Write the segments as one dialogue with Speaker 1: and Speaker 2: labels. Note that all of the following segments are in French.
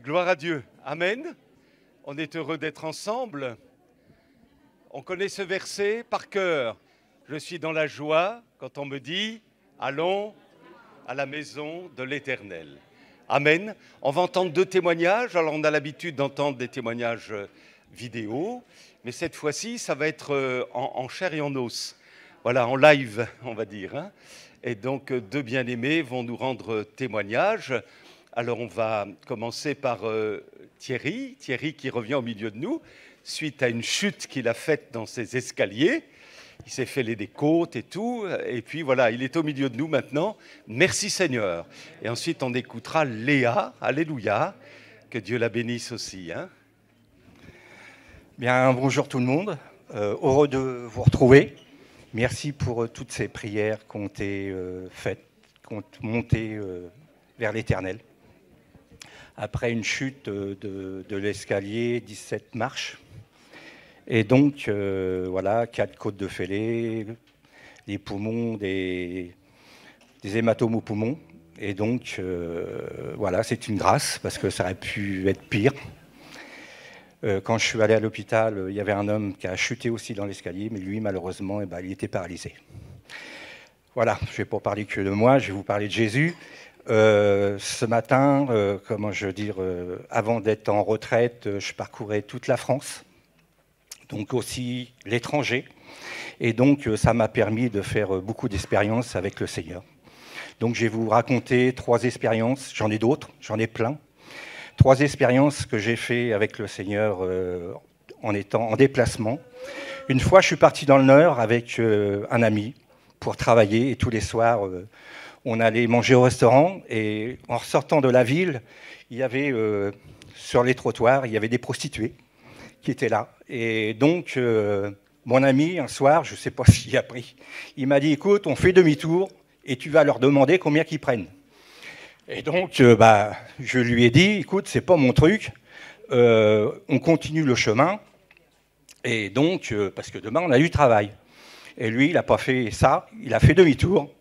Speaker 1: gloire à Dieu. Amen. On est heureux d'être ensemble. On connaît ce verset par cœur. Je suis dans la joie quand on me dit « Allons à la maison de l'Éternel ». Amen. On va entendre deux témoignages. Alors, on a l'habitude d'entendre des témoignages vidéo, mais cette fois-ci, ça va être en chair et en os. Voilà, en live, on va dire. Hein. Et donc, deux bien-aimés vont nous rendre témoignage. Alors, on va commencer par Thierry qui revient au milieu de nous, suite à une chute qu'il a faite dans ses escaliers. Il s'est fait des côtes et tout, et puis voilà, il est au milieu de nous maintenant. Merci Seigneur. Et ensuite, on écoutera Léa, alléluia, que Dieu la bénisse aussi. Hein.
Speaker 2: Bien, bonjour tout le monde, heureux de vous retrouver. Merci pour toutes ces prières qui ont été faites, qui ont monté vers l'Éternel. Après une chute de l'escalier, 17 marches. Et donc, voilà, 4 côtes de fêlée, les poumons, des hématomes aux poumons. Et donc, voilà, c'est une grâce, parce que ça aurait pu être pire. Quand je suis allé à l'hôpital, il y avait un homme qui a chuté aussi dans l'escalier, mais lui, malheureusement, il était paralysé. Voilà, je ne vais pas parler que de moi, je vais vous parler de Jésus. Ce matin, avant d'être en retraite, je parcourais toute la France, donc aussi l'étranger. Et donc, ça m'a permis de faire beaucoup d'expériences avec le Seigneur. Donc, je vais vous raconter 3 expériences. J'en ai d'autres, j'en ai plein. 3 expériences que j'ai fait avec le Seigneur en étant en déplacement. Une fois, je suis parti dans le Nord avec un ami pour travailler. Et tous les soirs, on allait manger au restaurant. Et en ressortant de la ville, il y avait sur les trottoirs, il y avait des prostituées qui étaient là. Et donc, mon ami, un soir, je ne sais pas s'il a pris, il m'a dit, écoute, on fait demi-tour et tu vas leur demander combien qu'ils prennent. Et donc, je lui ai dit, écoute, c'est pas mon truc, on continue le chemin, et donc, parce que demain, on a du travail. Et lui, il n'a pas fait ça, il a fait demi-tour,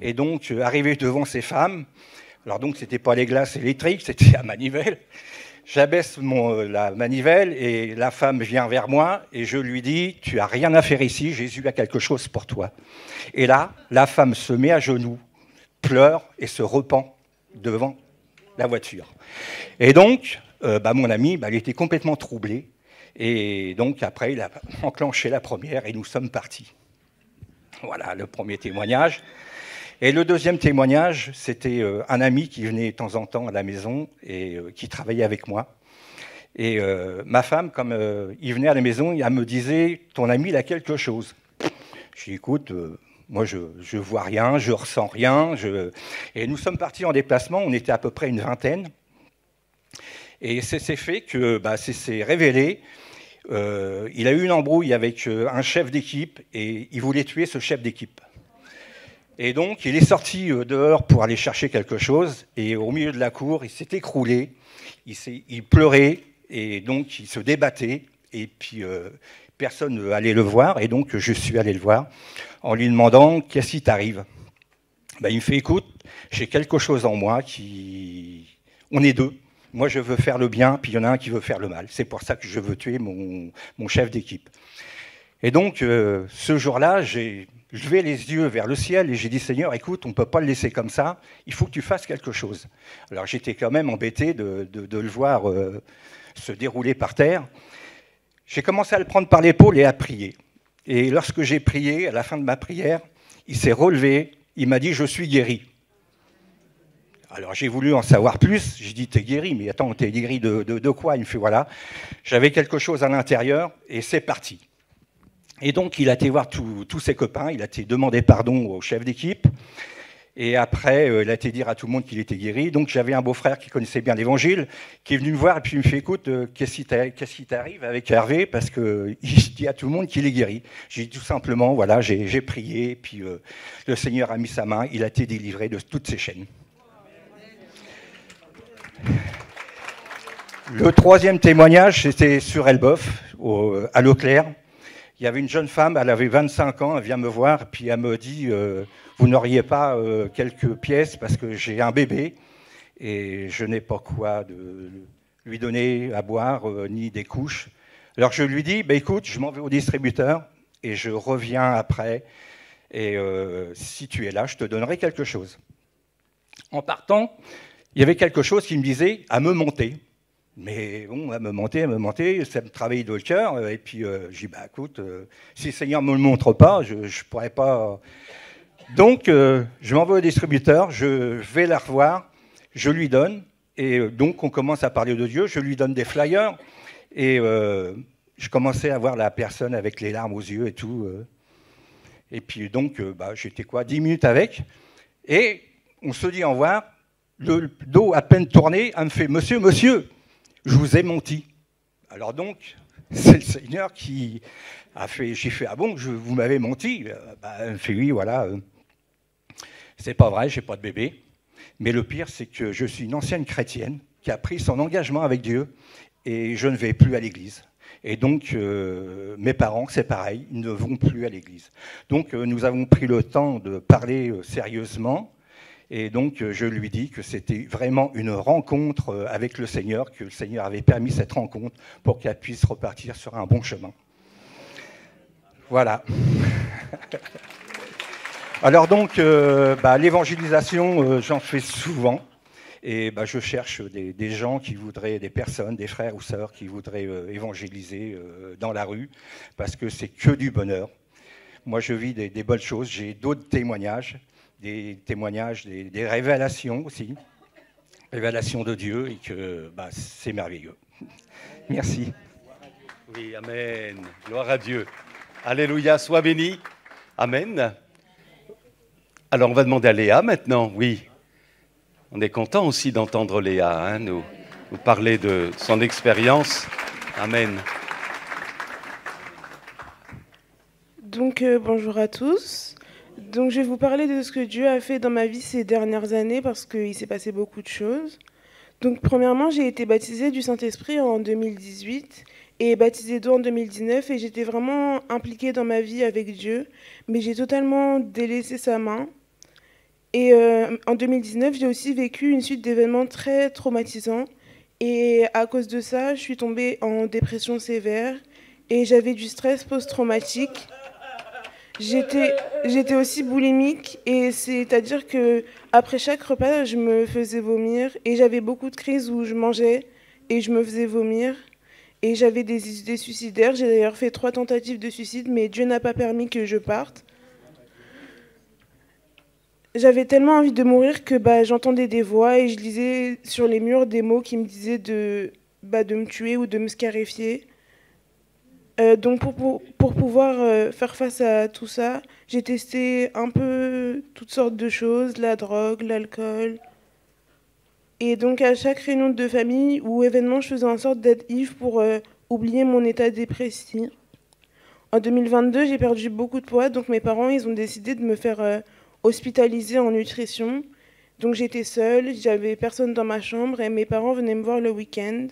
Speaker 2: et donc, arrivé devant ces femmes, alors donc, c'était pas les glaces électriques, c'était la manivelle, j'abaisse la manivelle, et la femme vient vers moi, et je lui dis, tu as rien à faire ici, Jésus a quelque chose pour toi. Et là, la femme se met à genoux, pleure et se repent devant la voiture. Et donc, mon ami, il était complètement troublé. Et donc, après, il a enclenché la première et nous sommes partis. Voilà, le premier témoignage. Et le deuxième témoignage, c'était un ami qui venait de temps en temps à la maison et qui travaillait avec moi. Et ma femme, comme il venait à la maison, elle me disait, ton ami, il a quelque chose. Je dis, écoute... moi, je vois rien, je ressens rien. Et nous sommes partis en déplacement, on était à peu près une vingtaine. Et c'est fait que c'est révélé. Il a eu une embrouille avec un chef d'équipe et il voulait tuer ce chef d'équipe. Et donc, il est sorti dehors pour aller chercher quelque chose. Et au milieu de la cour, il s'est écroulé, il pleurait et donc il se débattait. Et puis... personne ne veut aller le voir, et donc je suis allé le voir en lui demandant « Qu'est-ce qui t'arrive ?» Il me fait « Écoute, j'ai quelque chose en moi qui... On est deux. Moi, je veux faire le bien, puis il y en a un qui veut faire le mal. C'est pour ça que je veux tuer mon chef d'équipe. » Et donc, ce jour-là, j'ai levé les yeux vers le ciel et j'ai dit « Seigneur, écoute, on ne peut pas le laisser comme ça. Il faut que tu fasses quelque chose. » Alors, j'étais quand même embêté de le voir se dérouler par terre. J'ai commencé à le prendre par l'épaule et à prier. Et lorsque j'ai prié, à la fin de ma prière, il s'est relevé, il m'a dit « Je suis guéri ». Alors j'ai voulu en savoir plus, j'ai dit « T'es guéri, mais attends, t'es guéri de quoi ?» Il me fait « Voilà, j'avais quelque chose à l'intérieur et c'est parti ». Et donc il a été voir tous ses copains, il a été demander pardon au chef d'équipe. Et après, il a été dire à tout le monde qu'il était guéri. Donc j'avais un beau-frère qui connaissait bien l'Évangile, qui est venu me voir et puis il me fait « Écoute, qu'est-ce qui t'arrive avec Hervé ?» Parce qu'il dit à tout le monde qu'il est guéri. J'ai dit tout simplement, voilà, j'ai prié, puis le Seigneur a mis sa main, il a été délivré de toutes ses chaînes. Le troisième témoignage, c'était sur Elbeuf, à Leclerc. Il y avait une jeune femme, elle avait 25 ans, elle vient me voir, puis elle me dit vous n'auriez pas quelques pièces parce que j'ai un bébé et je n'ai pas quoi lui donner à boire, ni des couches. Alors je lui dis, bah, écoute, je m'en vais au distributeur et je reviens après. Et si tu es là, je te donnerai quelque chose. En partant, il y avait quelque chose qui me disait à me monter. Mais bon, à me monter, ça me travaillait dans le cœur. Et puis je dis, bah écoute, si le Seigneur ne me le montre pas, je ne pourrais pas. Donc je m'envoie au distributeur, je vais la revoir, je lui donne. Et donc on commence à parler de Dieu, je lui donne des flyers. Et je commençais à voir la personne avec les larmes aux yeux et tout. Et puis donc, j'étais 10 minutes avec. Et on se dit au revoir. Le dos à peine tourné, elle me fait « Monsieur, monsieur, je vous ai menti ». Alors donc, c'est le Seigneur qui a fait... J'ai fait « Ah bon, vous m'avez menti ?» Elle me fait « Oui, voilà, c'est pas vrai, j'ai pas de bébé. » Mais le pire, c'est que je suis une ancienne chrétienne qui a pris son engagement avec Dieu et je ne vais plus à l'église. Et donc, mes parents, c'est pareil, ils ne vont plus à l'église. Donc, nous avons pris le temps de parler sérieusement. Et donc, je lui dis que c'était vraiment une rencontre avec le Seigneur, que le Seigneur avait permis cette rencontre pour qu'elle puisse repartir sur un bon chemin. Voilà. Alors donc, l'évangélisation, j'en fais souvent. Et je cherche des gens qui voudraient, des personnes, des frères ou sœurs qui voudraient évangéliser dans la rue, parce que c'est que du bonheur. Moi, je vis des bonnes choses. J'ai d'autres témoignages. Des révélations aussi, révélations de Dieu, et que c'est merveilleux. Merci.
Speaker 1: Oui, amen. Gloire à Dieu. Alléluia, sois béni. Amen. Alors, on va demander à Léa maintenant, oui. On est content aussi d'entendre Léa nous parler de son expérience. Amen.
Speaker 3: Donc, bonjour à tous. Donc, je vais vous parler de ce que Dieu a fait dans ma vie ces dernières années parce qu'il s'est passé beaucoup de choses. Donc, premièrement, j'ai été baptisée du Saint-Esprit en 2018 et baptisée d'eau en 2019 et j'étais vraiment impliquée dans ma vie avec Dieu, mais j'ai totalement délaissé sa main. Et en 2019, j'ai aussi vécu une suite d'événements très traumatisants et à cause de ça, je suis tombée en dépression sévère et j'avais du stress post-traumatique. J'étais aussi boulimique, et c'est-à-dire que après chaque repas, je me faisais vomir et j'avais beaucoup de crises où je mangeais et je me faisais vomir. Et j'avais des idées suicidaires. J'ai d'ailleurs fait 3 tentatives de suicide, mais Dieu n'a pas permis que je parte. J'avais tellement envie de mourir que j'entendais des voix et je lisais sur les murs des mots qui me disaient de me tuer ou de me scarifier. Donc pour pouvoir faire face à tout ça, j'ai testé un peu toutes sortes de choses, la drogue, l'alcool. Et donc à chaque réunion de famille ou événement, je faisais en sorte d'être ivre pour oublier mon état dépressif. En 2022, j'ai perdu beaucoup de poids, donc mes parents ils ont décidé de me faire hospitaliser en nutrition. Donc j'étais seule, j'avais personne dans ma chambre et mes parents venaient me voir le week-end.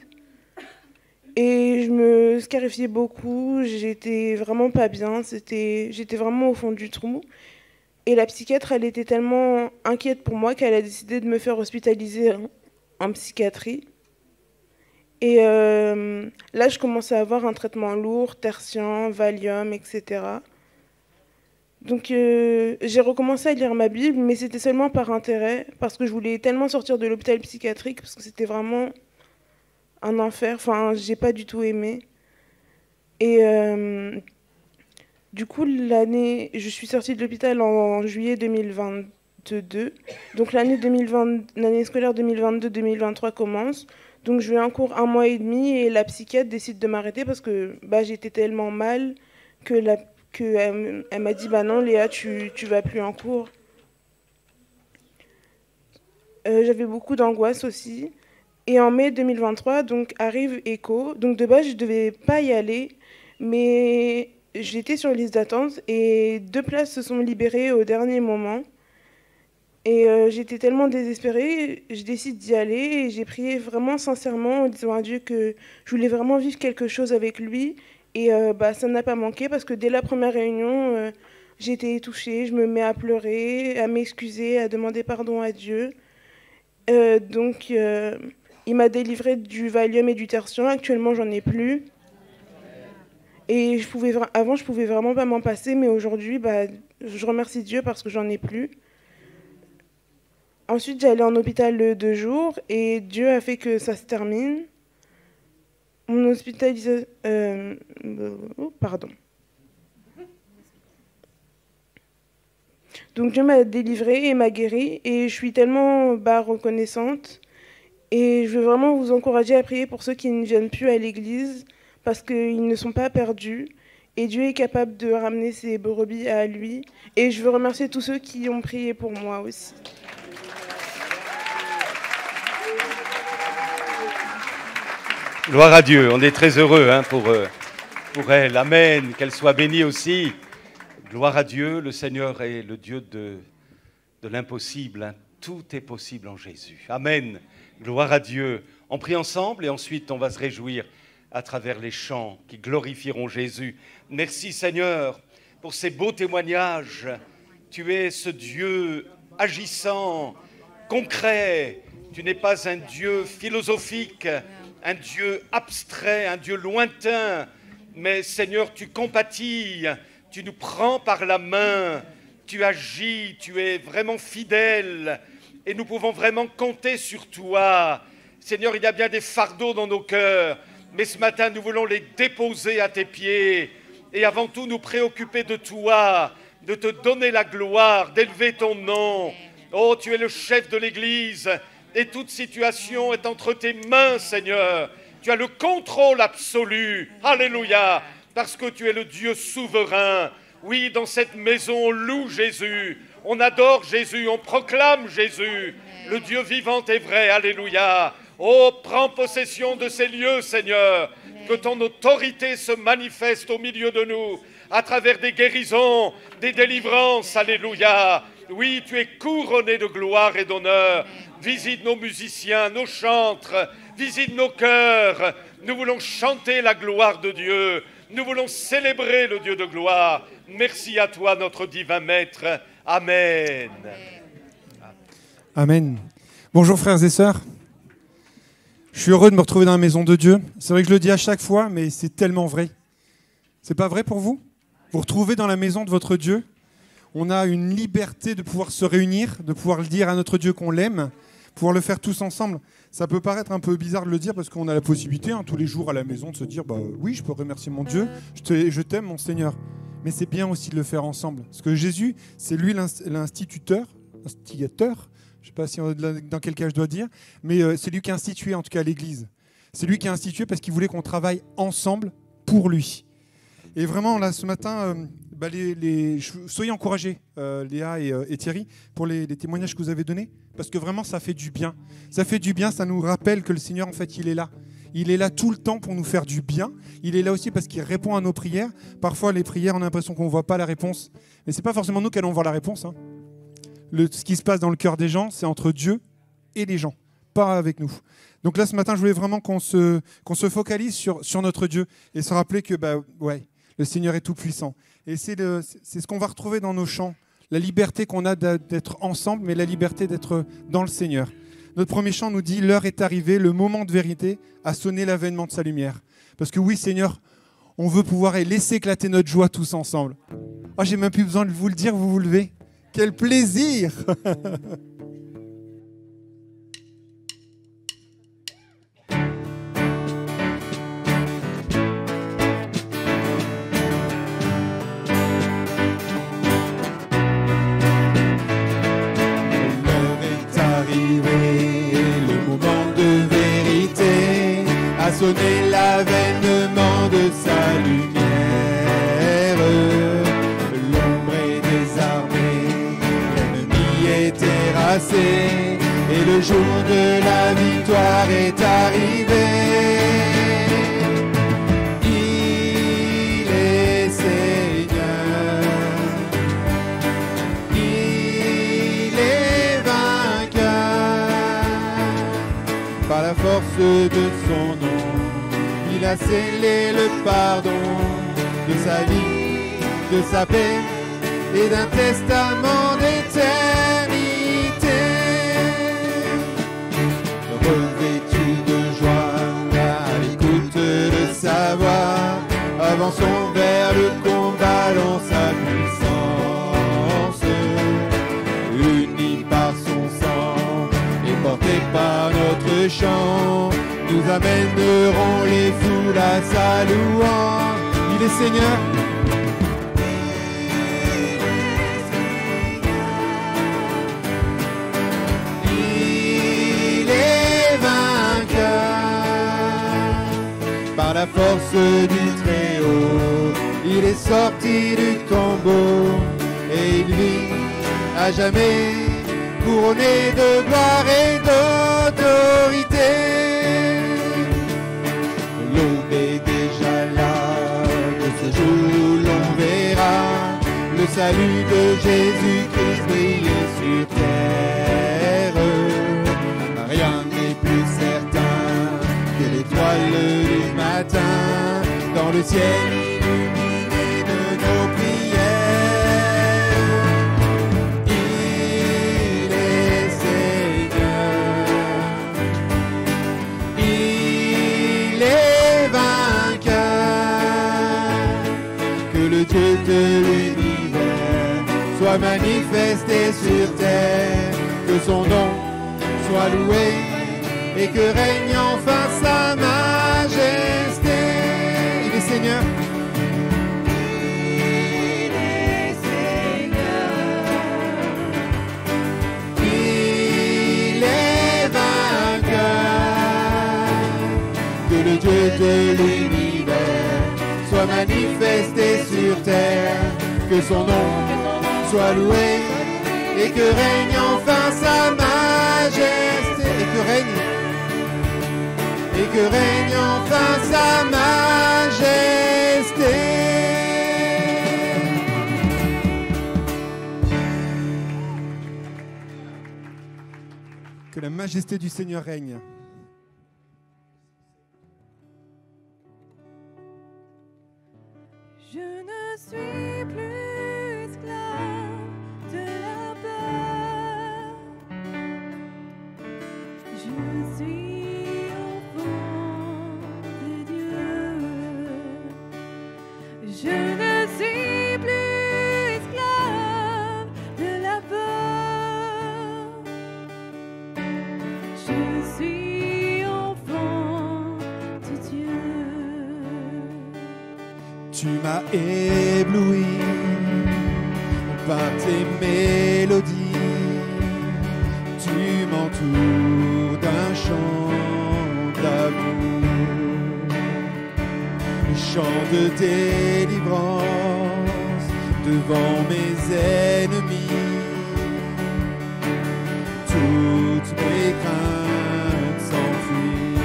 Speaker 3: Et je me scarifiais beaucoup, j'étais vraiment pas bien, j'étais vraiment au fond du trou. Et la psychiatre, elle était tellement inquiète pour moi qu'elle a décidé de me faire hospitaliser en psychiatrie. Et là, je commençais à avoir un traitement lourd, tertian, Valium, etc. Donc j'ai recommencé à lire ma Bible, mais c'était seulement par intérêt, parce que je voulais tellement sortir de l'hôpital psychiatrique, parce que c'était vraiment un enfer, enfin, j'ai pas du tout aimé. Et du coup, je suis sortie de l'hôpital en juillet 2022. Donc l'année scolaire 2022-2023 commence. Donc je vais en cours 1 mois et demi et la psychiatre décide de m'arrêter parce que j'étais tellement mal que elle m'a dit non Léa, tu vas plus en cours. J'avais beaucoup d'angoisse aussi. Et en mai 2023, donc, arrive ECHO. Donc de base, je ne devais pas y aller, mais j'étais sur liste d'attente et 2 places se sont libérées au dernier moment. Et j'étais tellement désespérée, je décide d'y aller et j'ai prié vraiment sincèrement en disant à Dieu que je voulais vraiment vivre quelque chose avec lui. Et ça n'a pas manqué parce que dès la première réunion, j'étais touchée, je me mets à pleurer, à m'excuser, à demander pardon à Dieu. Il m'a délivré du Valium et du Tertian. Actuellement, j'en ai plus. Et avant, je pouvais vraiment pas m'en passer, mais aujourd'hui, je remercie Dieu parce que j'en ai plus. Ensuite, j'allais en hôpital 2 jours et Dieu a fait que ça se termine. Mon hospitalisation... pardon. Donc Dieu m'a délivrée et m'a guérie et je suis tellement reconnaissante. Et je veux vraiment vous encourager à prier pour ceux qui ne viennent plus à l'église parce qu'ils ne sont pas perdus. Et Dieu est capable de ramener ses brebis à lui. Et je veux remercier tous ceux qui ont prié pour moi aussi.
Speaker 1: Gloire à Dieu, on est très heureux pour elle. Amen, qu'elle soit bénie aussi. Gloire à Dieu, le Seigneur est le Dieu de l'impossible. Tout est possible en Jésus. Amen, gloire à Dieu. On prie ensemble et ensuite on va se réjouir à travers les chants qui glorifieront Jésus. Merci Seigneur pour ces beaux témoignages. Tu es ce Dieu agissant, concret. Tu n'es pas un Dieu philosophique, un Dieu abstrait, un Dieu lointain. Mais Seigneur, tu compatis, tu nous prends par la main, tu agis, tu es vraiment fidèle. Et nous pouvons vraiment compter sur toi. Seigneur, il y a bien des fardeaux dans nos cœurs. Mais ce matin, nous voulons les déposer à tes pieds et avant tout nous préoccuper de toi, de te donner la gloire, d'élever ton nom. Oh, tu es le chef de l'Église et toute situation est entre tes mains, Seigneur. Tu as le contrôle absolu. Alléluia, parce que tu es le Dieu souverain. Oui, dans cette maison, on loue Jésus, on adore Jésus, on proclame Jésus, le Dieu vivant et vrai. Alléluia. Oh, prends possession de ces lieux, Seigneur, que ton autorité se manifeste au milieu de nous, à travers des guérisons, des délivrances, alléluia. Oui, tu es couronné de gloire et d'honneur. Visite nos musiciens, nos chantres, visite nos cœurs. Nous voulons chanter la gloire de Dieu, nous voulons célébrer le Dieu de gloire. Merci à toi, notre divin Maître. Amen.
Speaker 4: Amen. Bonjour frères et sœurs. Je suis heureux de me retrouver dans la maison de Dieu. C'est vrai que je le dis à chaque fois, mais c'est tellement vrai. C'est pas vrai pour vous? Vous retrouvez dans la maison de votre Dieu. On a une liberté de pouvoir se réunir, de pouvoir le dire à notre Dieu qu'on l'aime, pouvoir le faire tous ensemble. Ça peut paraître un peu bizarre de le dire parce qu'on a la possibilité tous les jours à la maison de se dire oui, je peux remercier mon Dieu, je t'aime mon Seigneur. Mais c'est bien aussi de le faire ensemble. Parce que Jésus, c'est lui l'instigateur. Je ne sais pas dans quel cas je dois dire, mais c'est lui qui a institué en tout cas l'Église. C'est lui qui a institué parce qu'il voulait qu'on travaille ensemble pour lui. Et vraiment, là, ce matin, soyez encouragés, Léa et Thierry, pour les témoignages que vous avez donnés, parce que vraiment, ça fait du bien. Ça fait du bien, ça nous rappelle que le Seigneur, en fait, il est là. Il est là tout le temps pour nous faire du bien. Il est là aussi parce qu'il répond à nos prières. Parfois, les prières, on a l'impression qu'on ne voit pas la réponse. Mais ce n'est pas forcément nous qui allons voir la réponse. Ce qui se passe dans le cœur des gens, c'est entre Dieu et les gens, pas avec nous. Donc là, ce matin, je voulais vraiment qu'on se focalise sur notre Dieu et se rappeler que le Seigneur est tout-puissant. Et c'est ce qu'on va retrouver dans nos chants, la liberté qu'on a d'être ensemble, mais la liberté d'être dans le Seigneur. Notre premier chant nous dit « L'heure est arrivée, le moment de vérité a sonné l'avènement de sa lumière. » Parce que oui, Seigneur, on veut pouvoir laisser éclater notre joie tous ensemble. Oh, j'ai même plus besoin de vous le dire, vous vous levez. Quel plaisir!
Speaker 5: Sonner l'avènement de sa lumière. L'ombre est désarmée, l'ennemi est terrassé, et le jour de la victoire est arrivé. Il est Seigneur, il est vainqueur, par la force de son nom. Il a scellé le pardon de sa vie, de sa paix et d'un testament d'éternité. Revêtu ce chant, nous amènerons les foules à sa louange. Il est Seigneur. Il est vainqueur par la force du Très-Haut. Il est sorti du tombeau et il vit à jamais, couronné de gloire et d'autorité. L'aube est déjà là, que ce jour l'on verra le salut de Jésus-Christ briller sur terre. Rien n'est plus certain que l'étoile du matin dans le ciel illuminé de nos prières. Il est Seigneur, il est vainqueur. Que le Dieu de l'univers soit manifesté sur terre, que son nom soit loué et que règne enfin sa majesté. Il est Seigneur.
Speaker 6: Il est Seigneur.
Speaker 5: Il est vainqueur. Que le Dieu de l'univers soit manifesté sur terre, que son nom soit loué et que règne enfin sa majesté. Et que règne enfin sa majesté.
Speaker 4: Que la majesté du Seigneur règne.
Speaker 6: Je ne suis plus esclave de la peur. Je suis enfant de Dieu. Je ne suis plus esclave de la peur. Je suis enfant de Dieu.
Speaker 5: Tu m'as ébloui par tes mélodies. Tu m'entoures d'un chant d'amour, chant de délivrance devant mes ennemis. Toutes mes craintes s'enfuient.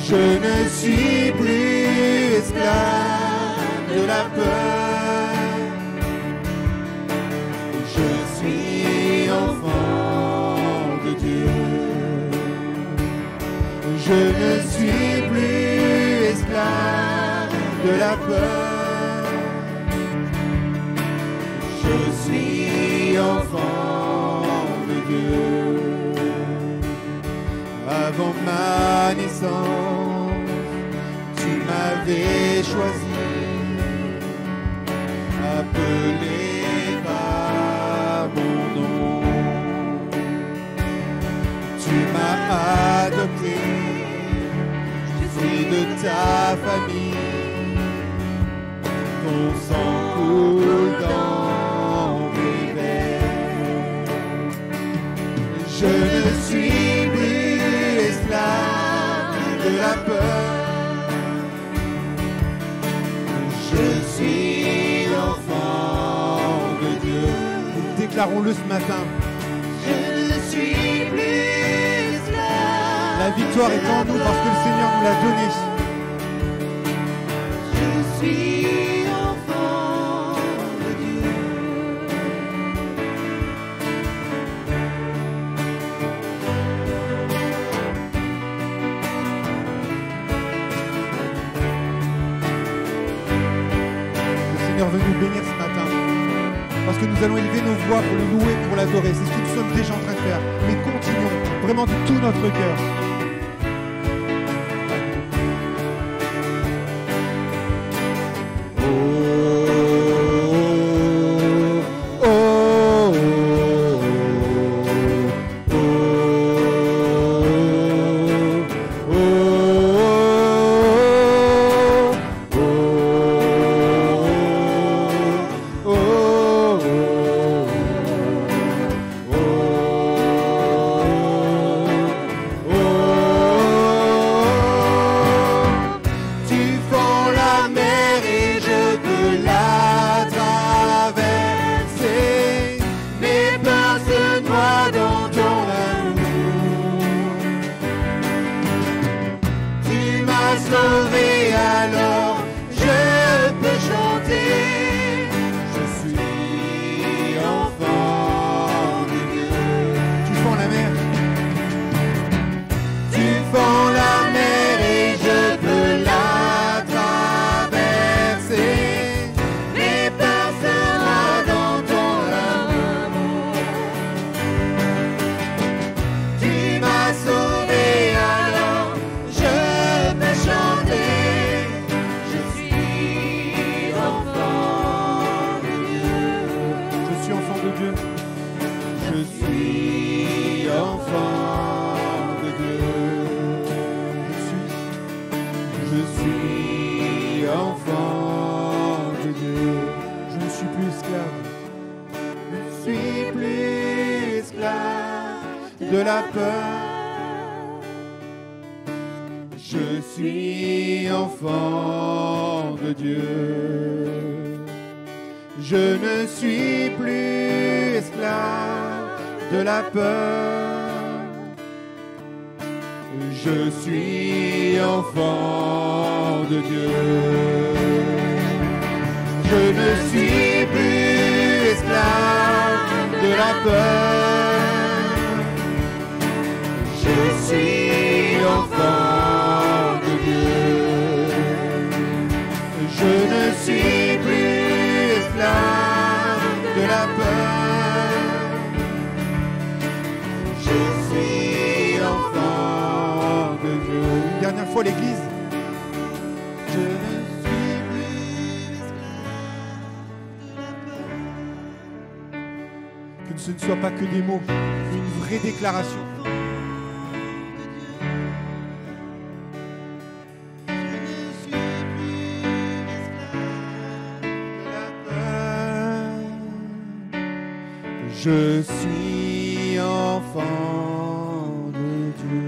Speaker 5: Je ne suis plus esclave de la peur. Je suis enfant de Dieu. Je ne suis plus esclave de la peur. Je suis enfant de Dieu. Avant ma naissance, tu m'avais choisi, appelé par mon nom. Tu m'as adopté, je suis de ta famille. Ton sang coule dans mes veines. Je ne suis plus esclave de la peur. Je suis enfant de Dieu.
Speaker 4: Déclarons-le ce matin.
Speaker 6: Je ne suis plus esclave.
Speaker 4: La victoire est en nous parce que le Seigneur nous l'a donnée.
Speaker 6: Je suis enfant de Dieu.
Speaker 4: Le Seigneur veut nous bénir ce matin. Parce que nous allons élever nos voix pour le louer, pour l'adorer. C'est ce que nous sommes déjà en train de faire. Mais continuons vraiment de tout notre cœur.
Speaker 5: Oh, oh, oh, oh. suis enfant de Dieu. Je suis enfant de Dieu. Je suis enfant de Dieu. Je ne suis plus esclave. Je ne suis plus esclave de la peur. Je suis enfant de Dieu. Je ne suis plus esclave de la peur. Je suis enfant de Dieu. Je ne suis plus esclave de la peur. Je suis enfant de Dieu. Je ne suis plus esclave de la peur. Je suis enfant de Dieu. Une dernière fois l'église. Je ne suis plus esclave de la peur. Que ce ne soit pas que des mots, mais une vraie déclaration. Je suis enfant de Dieu.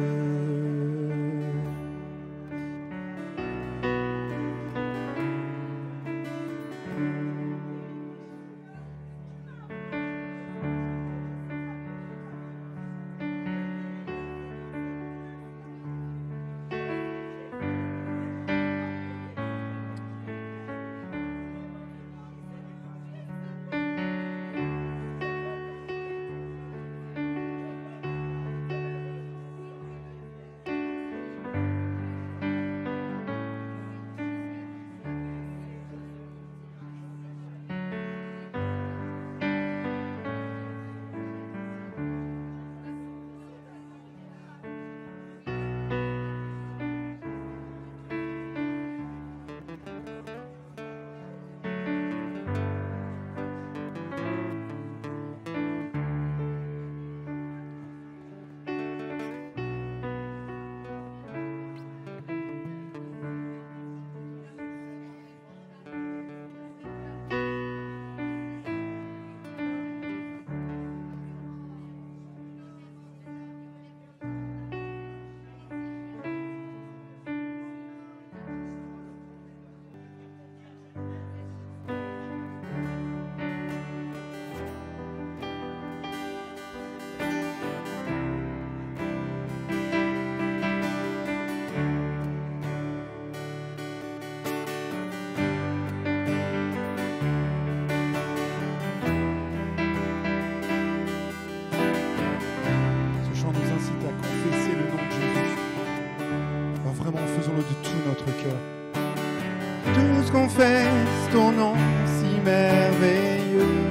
Speaker 5: Tous confessent ton nom si merveilleux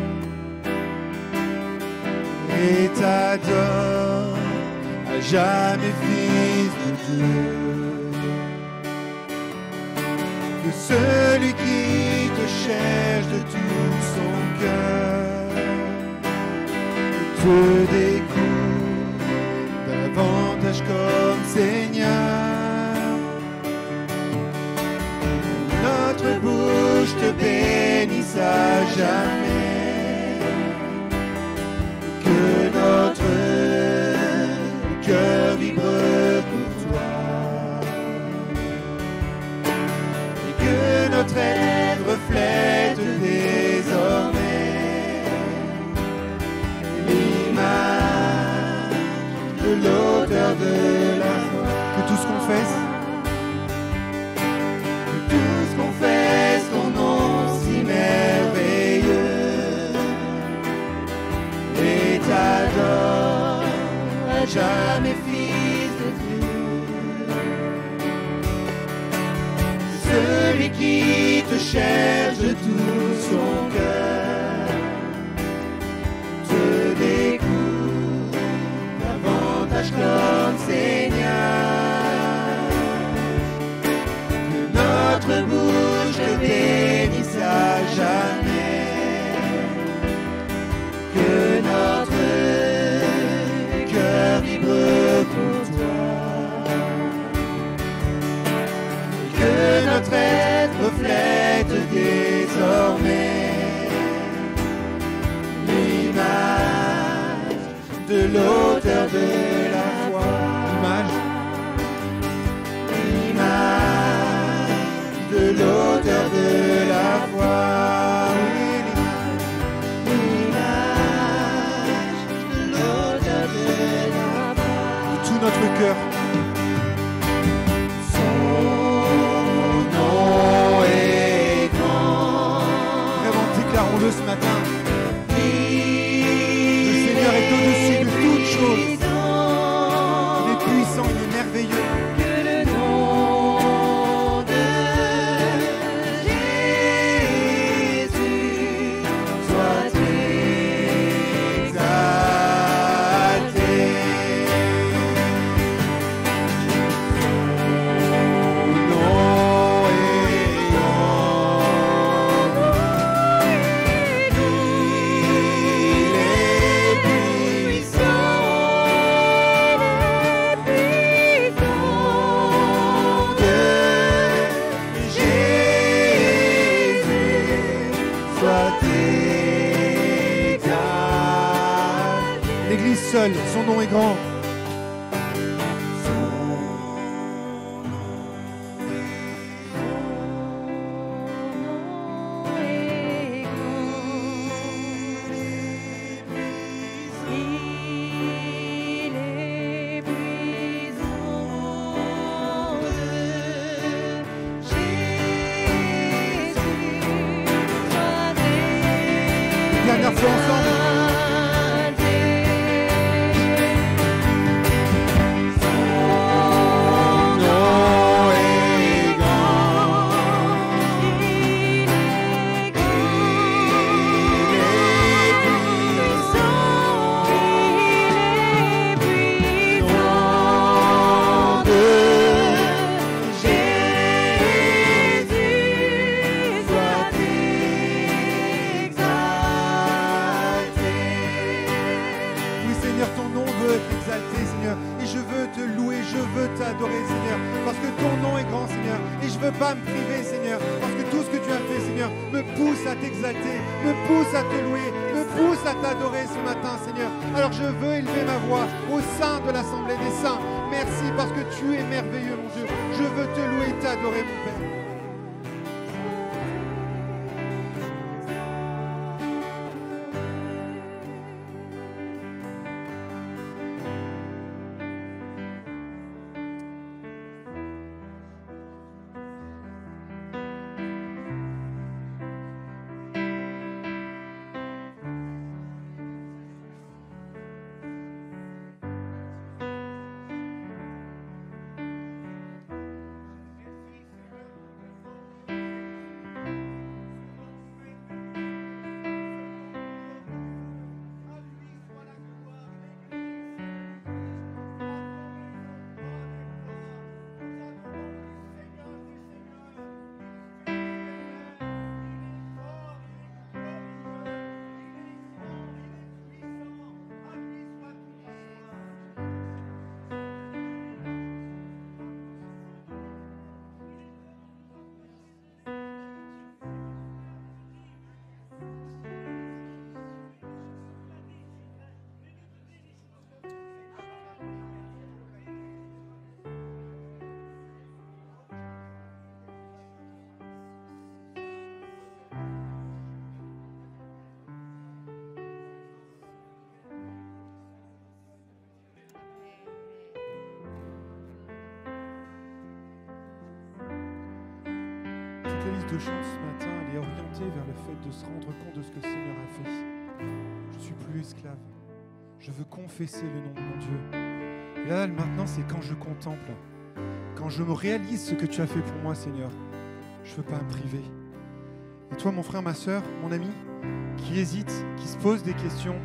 Speaker 5: et t'adorent à jamais, Fils de Dieu. Que celui qui te cherche de tout son cœur te découvre davantage comme Seigneur. Notre bouche te bénisse à jamais, que notre cœur vibre pour toi, et que notre être reflète désormais l'image de l'auteur de la foi. Que tous confessent. Confesse ton nom si merveilleux et t'adore à jamais, Fils de Dieu. Celui qui te cherche de tout son cœur te découvre davantage comme Seigneur. Notre bouche te bénisse à jamais,
Speaker 4: cœur. Vraiment, déclarons-le ce matin. Le Seigneur est au-dessus de toutes choses. Il est puissant, il est merveilleux.
Speaker 6: Que le nom de Jésus soit exalté. Son nom est grand. Il est puissant. Que Jésus soit exalté.
Speaker 4: L'Église seule, son nom est grand. Dernière fois ensemble. T'adorer, Seigneur, parce que ton nom est grand, Seigneur, et je veux pas me priver, Seigneur, parce que tout ce que tu as fait, Seigneur, me pousse à t'exalter, me pousse à te louer, me pousse à t'adorer ce matin, Seigneur. Alors je veux élever ma voix au sein de l'assemblée des saints. Merci parce que tu es merveilleux, mon Dieu. Je veux te louer et t'adorer, mon Père. La liste de chants ce matin, elle est orientée vers le fait de se rendre compte de ce que le Seigneur a fait. Je ne suis plus esclave. Je veux confesser le nom de mon Dieu. Et là, maintenant, c'est quand je contemple, quand je me réalise ce que tu as fait pour moi, Seigneur. Je ne veux pas me priver. Et toi, mon frère, ma sœur, mon ami, qui hésite, qui se pose des questions,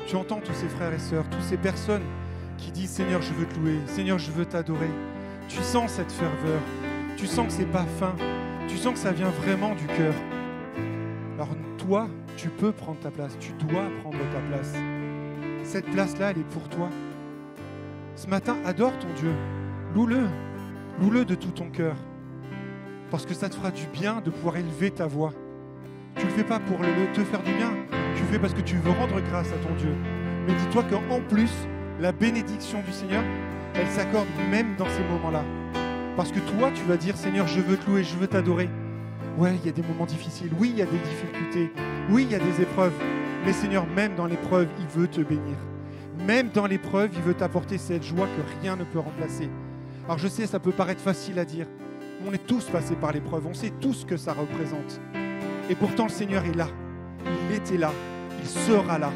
Speaker 4: tu entends tous ces frères et sœurs, toutes ces personnes qui disent « Seigneur, je veux te louer. Seigneur, je veux t'adorer. » Tu sens cette ferveur. Tu sens que ce n'est pas fin. Tu sens que ça vient vraiment du cœur. Alors toi, tu peux prendre ta place. Tu dois prendre ta place. Cette place-là, elle est pour toi. Ce matin, adore ton Dieu. Loue-le. Loue-le de tout ton cœur. Parce que ça te fera du bien de pouvoir élever ta voix. Tu ne le fais pas pour te faire du bien. Tu le fais parce que tu veux rendre grâce à ton Dieu. Mais dis-toi qu'en plus, la bénédiction du Seigneur, elle s'accorde même dans ces moments-là. Parce que toi, tu vas dire, Seigneur, je veux te louer, je veux t'adorer. Ouais, il y a des moments difficiles. Oui, il y a des difficultés. Oui, il y a des épreuves. Mais Seigneur, même dans l'épreuve, il veut te bénir. Même dans l'épreuve, il veut t'apporter cette joie que rien ne peut remplacer. Alors je sais, ça peut paraître facile à dire. On est tous passés par l'épreuve, on sait tous ce que ça représente. Et pourtant, le Seigneur est là. Il était là. Il sera là.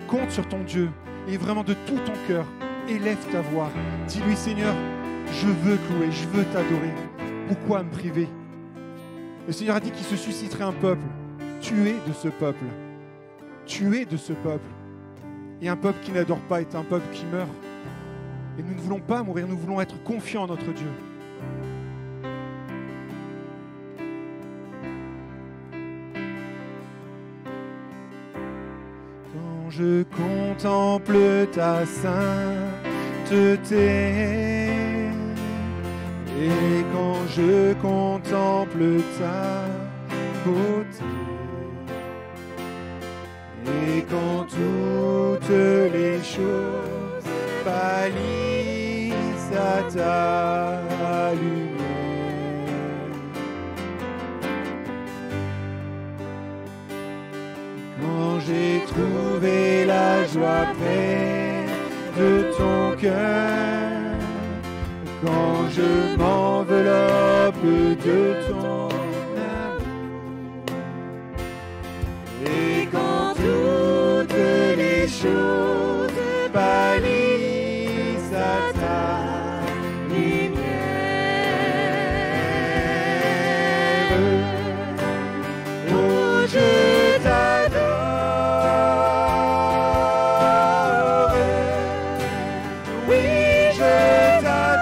Speaker 4: Compte sur ton Dieu et vraiment de tout ton cœur, élève ta voix. Dis-lui, Seigneur, je veux te louer, je veux t'adorer. Pourquoi me priver? Le Seigneur a dit qu'il se susciterait un peuple. Tu es de ce peuple. Tu es de ce peuple. Et un peuple qui n'adore pas est un peuple qui meurt. Et nous ne voulons pas mourir, nous voulons être confiants en notre Dieu. Quand je contemple ta sainteté, et quand je contemple ta beauté, et quand toutes les choses pâlissent à ta lumière, quand j'ai trouvé la joie près de ton cœur, quand je m'enveloppe de ton amour, et quand toutes les choses pâlissent à ta lumière, oh, je t'adore, oui, je t'adore.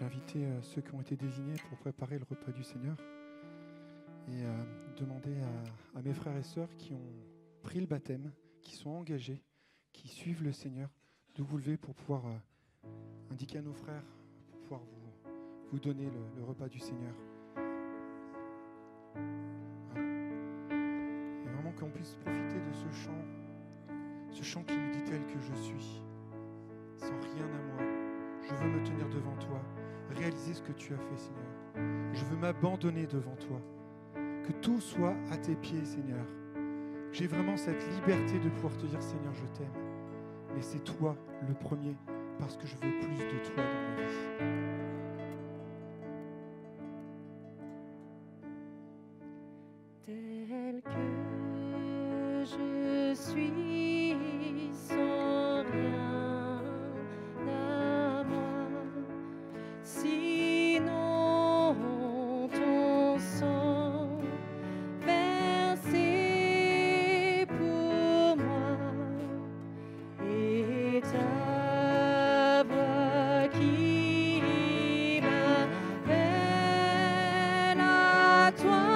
Speaker 4: J'ai invité ceux qui ont été désignés pour préparer le repas du Seigneur et demander à mes frères et sœurs qui ont pris le baptême, qui sont engagés, qui suivent le Seigneur, de vous lever pour pouvoir indiquer à nos frères, pour pouvoir vous donner le repas du Seigneur. Et vraiment qu'on puisse profiter de ce chant qui nous dit tel que je suis, sans rien à moi. Je veux me tenir devant toi, réaliser ce que tu as fait, Seigneur. Je veux m'abandonner devant toi. Que tout soit à tes pieds, Seigneur. J'ai vraiment cette liberté de pouvoir te dire, Seigneur, je t'aime. Mais c'est toi le premier, parce que je veux plus de toi dans ma vie.
Speaker 7: Tel que je suis, sans rien à moi, sinon ton sang versé pour moi et ta voix qui m'appelle à toi.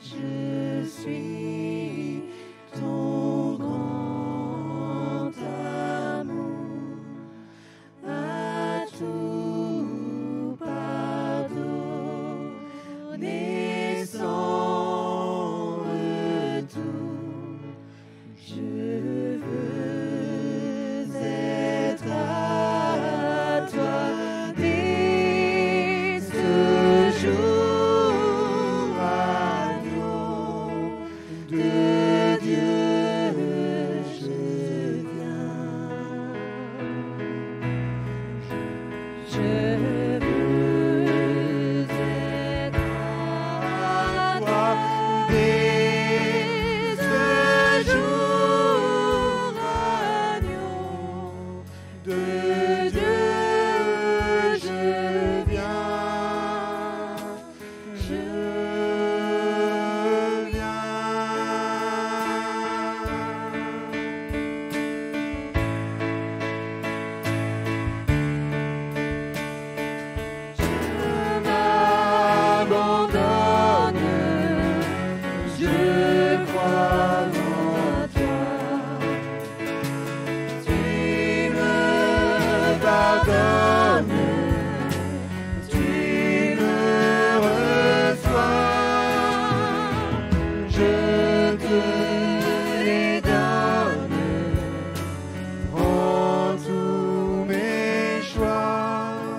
Speaker 6: Je suis ton grand amour, à tout pardonner sans retour. Je veux être à toi dès ce jour, agneau de Dieu, je viens. Je veux être à toi dès ce jour, agneau de Dieu, je viens. Je viens. Je m'abandonne, je crois en toi. Tu me pardonnes, tu me reçois. Je te les donne, prends tous mes choix.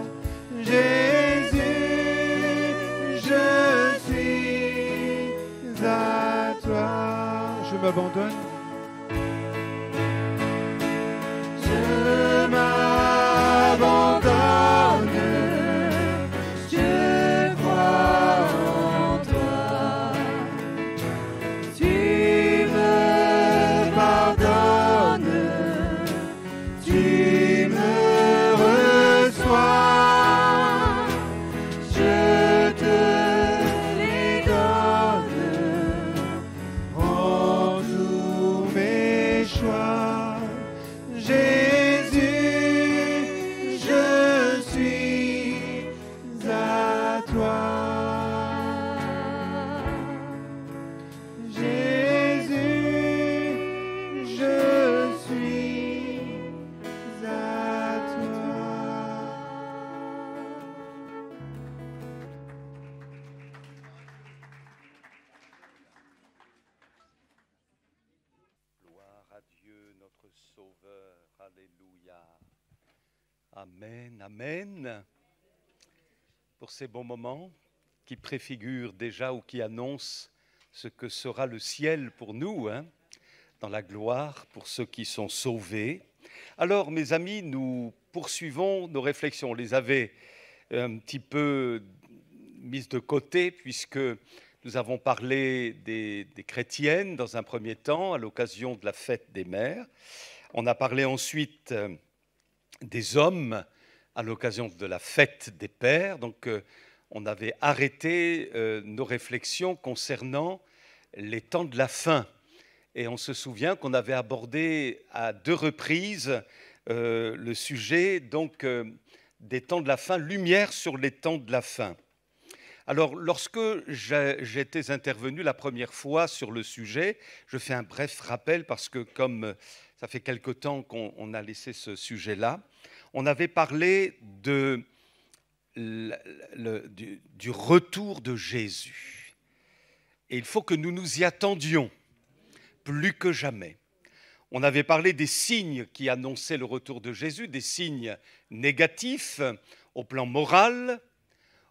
Speaker 6: Jésus, je suis à toi.
Speaker 5: Je m'abandonne.
Speaker 6: Je m'abandonne, je crois en toi. Tu me pardonnes, tu me reçois. Je te les donne, prends tous mes choix. Jésus, je suis à toi. Jésus, je suis à toi.
Speaker 1: Gloire à Dieu, notre Sauveur. Alléluia. Amen, amen. Pour ces bons moments qui préfigurent déjà ou qui annoncent ce que sera le ciel pour nous, dans la gloire pour ceux qui sont sauvés. Alors, mes amis, nous poursuivons nos réflexions. On les avait un petit peu mises de côté puisque nous avons parlé des chrétiennes dans un premier temps à l'occasion de la fête des mères. On a parlé ensuite des hommes à l'occasion de la fête des pères. Donc, on avait arrêté nos réflexions concernant les temps de la fin. Et on se souvient qu'on avait abordé à 2 reprises le sujet donc, des temps de la fin, lumière sur les temps de la fin. Alors, lorsque j'étais intervenu la première fois sur le sujet, je fais un bref rappel parce que comme ça fait quelque temps qu'on a laissé ce sujet-là, on avait parlé du retour de Jésus. Et il faut que nous nous y attendions plus que jamais. On avait parlé des signes qui annonçaient le retour de Jésus, des signes négatifs au plan moral,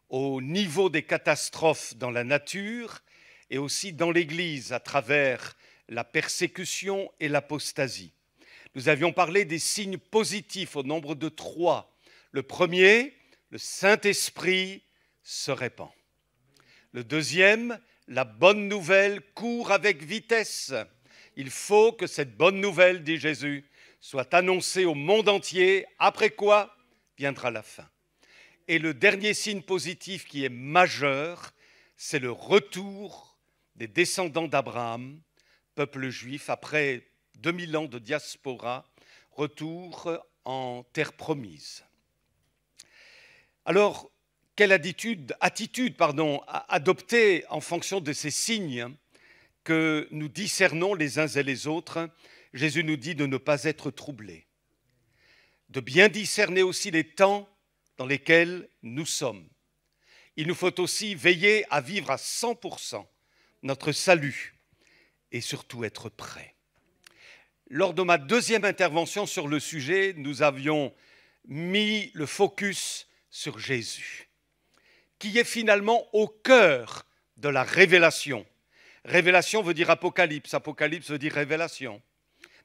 Speaker 1: au niveau des catastrophes dans la nature et aussi dans l'Église à travers la persécution et l'apostasie. Nous avions parlé des signes positifs au nombre de 3. Le premier, le Saint-Esprit se répand. Le deuxième, la bonne nouvelle court avec vitesse. Il faut que cette bonne nouvelle, dit Jésus, soit annoncée au monde entier, après quoi viendra la fin. Et le dernier signe positif qui est majeur, c'est le retour des descendants d'Abraham, peuple juif, après 2000 ans de diaspora, retour en terre promise. Alors, quelle attitude adopter en fonction de ces signes que nous discernons les uns et les autres? Jésus nous dit de ne pas être troublés, de bien discerner aussi les temps dans lesquels nous sommes. Il nous faut aussi veiller à vivre à 100% notre salut et surtout être prêts. Lors de ma deuxième intervention sur le sujet, nous avions mis le focus sur Jésus, qui est finalement au cœur de la révélation. Révélation veut dire apocalypse, apocalypse veut dire révélation.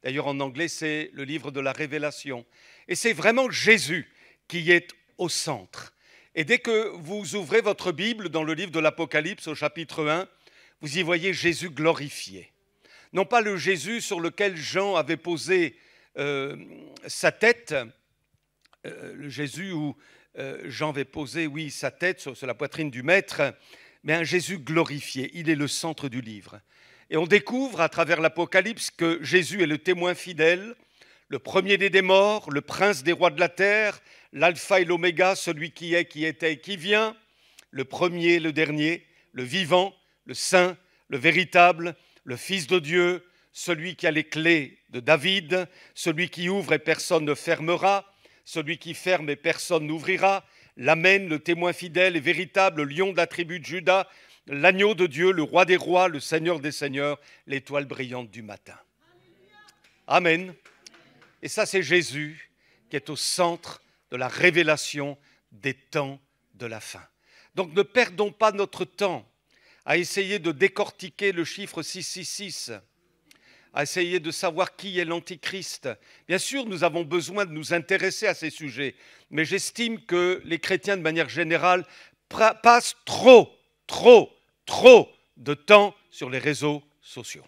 Speaker 1: D'ailleurs, en anglais, c'est le livre de la révélation. Et c'est vraiment Jésus qui est au centre. Et dès que vous ouvrez votre Bible dans le livre de l'Apocalypse au chapitre 1, vous y voyez Jésus glorifié. Non pas le Jésus sur lequel Jean avait posé sa tête, le Jésus où Jean avait posé, oui, sa tête sur la poitrine du Maître, mais un Jésus glorifié. Il est le centre du livre. Et on découvre à travers l'Apocalypse que Jésus est le témoin fidèle, le premier des morts, le prince des rois de la terre, l'alpha et l'oméga, celui qui est, qui était et qui vient, le premier, le dernier, le vivant, le saint, le véritable, le Fils de Dieu, celui qui a les clés de David, celui qui ouvre et personne ne fermera, celui qui ferme et personne n'ouvrira, l'Amen, le témoin fidèle et véritable, le lion de la tribu de Juda, l'agneau de Dieu, le roi des rois, le Seigneur des seigneurs, l'étoile brillante du matin. Amen. Et ça, c'est Jésus qui est au centre de la révélation des temps de la fin. Donc ne perdons pas notre temps à essayer de décortiquer le chiffre 666, à essayer de savoir qui est l'Antichrist. Bien sûr, nous avons besoin de nous intéresser à ces sujets, mais j'estime que les chrétiens, de manière générale, passent trop de temps sur les réseaux sociaux.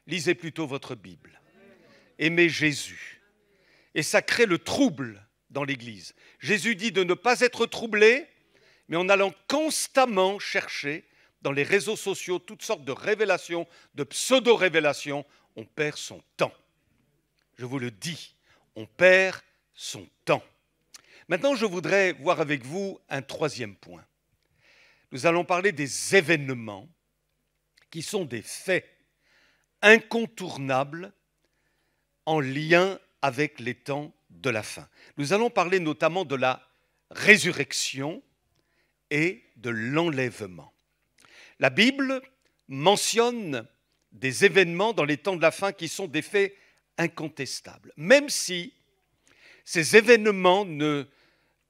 Speaker 1: Lisez plutôt votre Bible. Aimez Jésus. Et ça crée le trouble dans l'Église. Jésus dit de ne pas être troublé, mais en allant constamment chercher dans les réseaux sociaux toutes sortes de révélations, de pseudo-révélations, on perd son temps. Je vous le dis, on perd son temps. Maintenant, je voudrais voir avec vous un troisième point. Nous allons parler des événements qui sont des faits incontournables en lien avec les temps de la fin. Nous allons parler notamment de la résurrection et de l'enlèvement. La Bible mentionne des événements dans les temps de la fin qui sont des faits incontestables, même si ces événements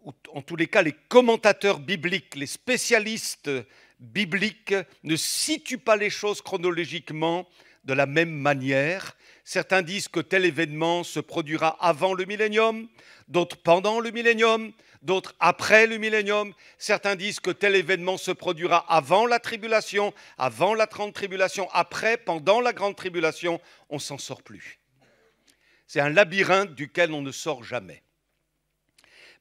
Speaker 1: ou en tous les cas les commentateurs bibliques, les spécialistes bibliques ne situent pas les choses chronologiquement de la même manière. Certains disent que tel événement se produira avant le millénium, d'autres pendant le millénium, d'autres après le millénium. Certains disent que tel événement se produira avant la tribulation, avant la grande tribulation, après, pendant la grande tribulation. On ne s'en sort plus. C'est un labyrinthe duquel on ne sort jamais.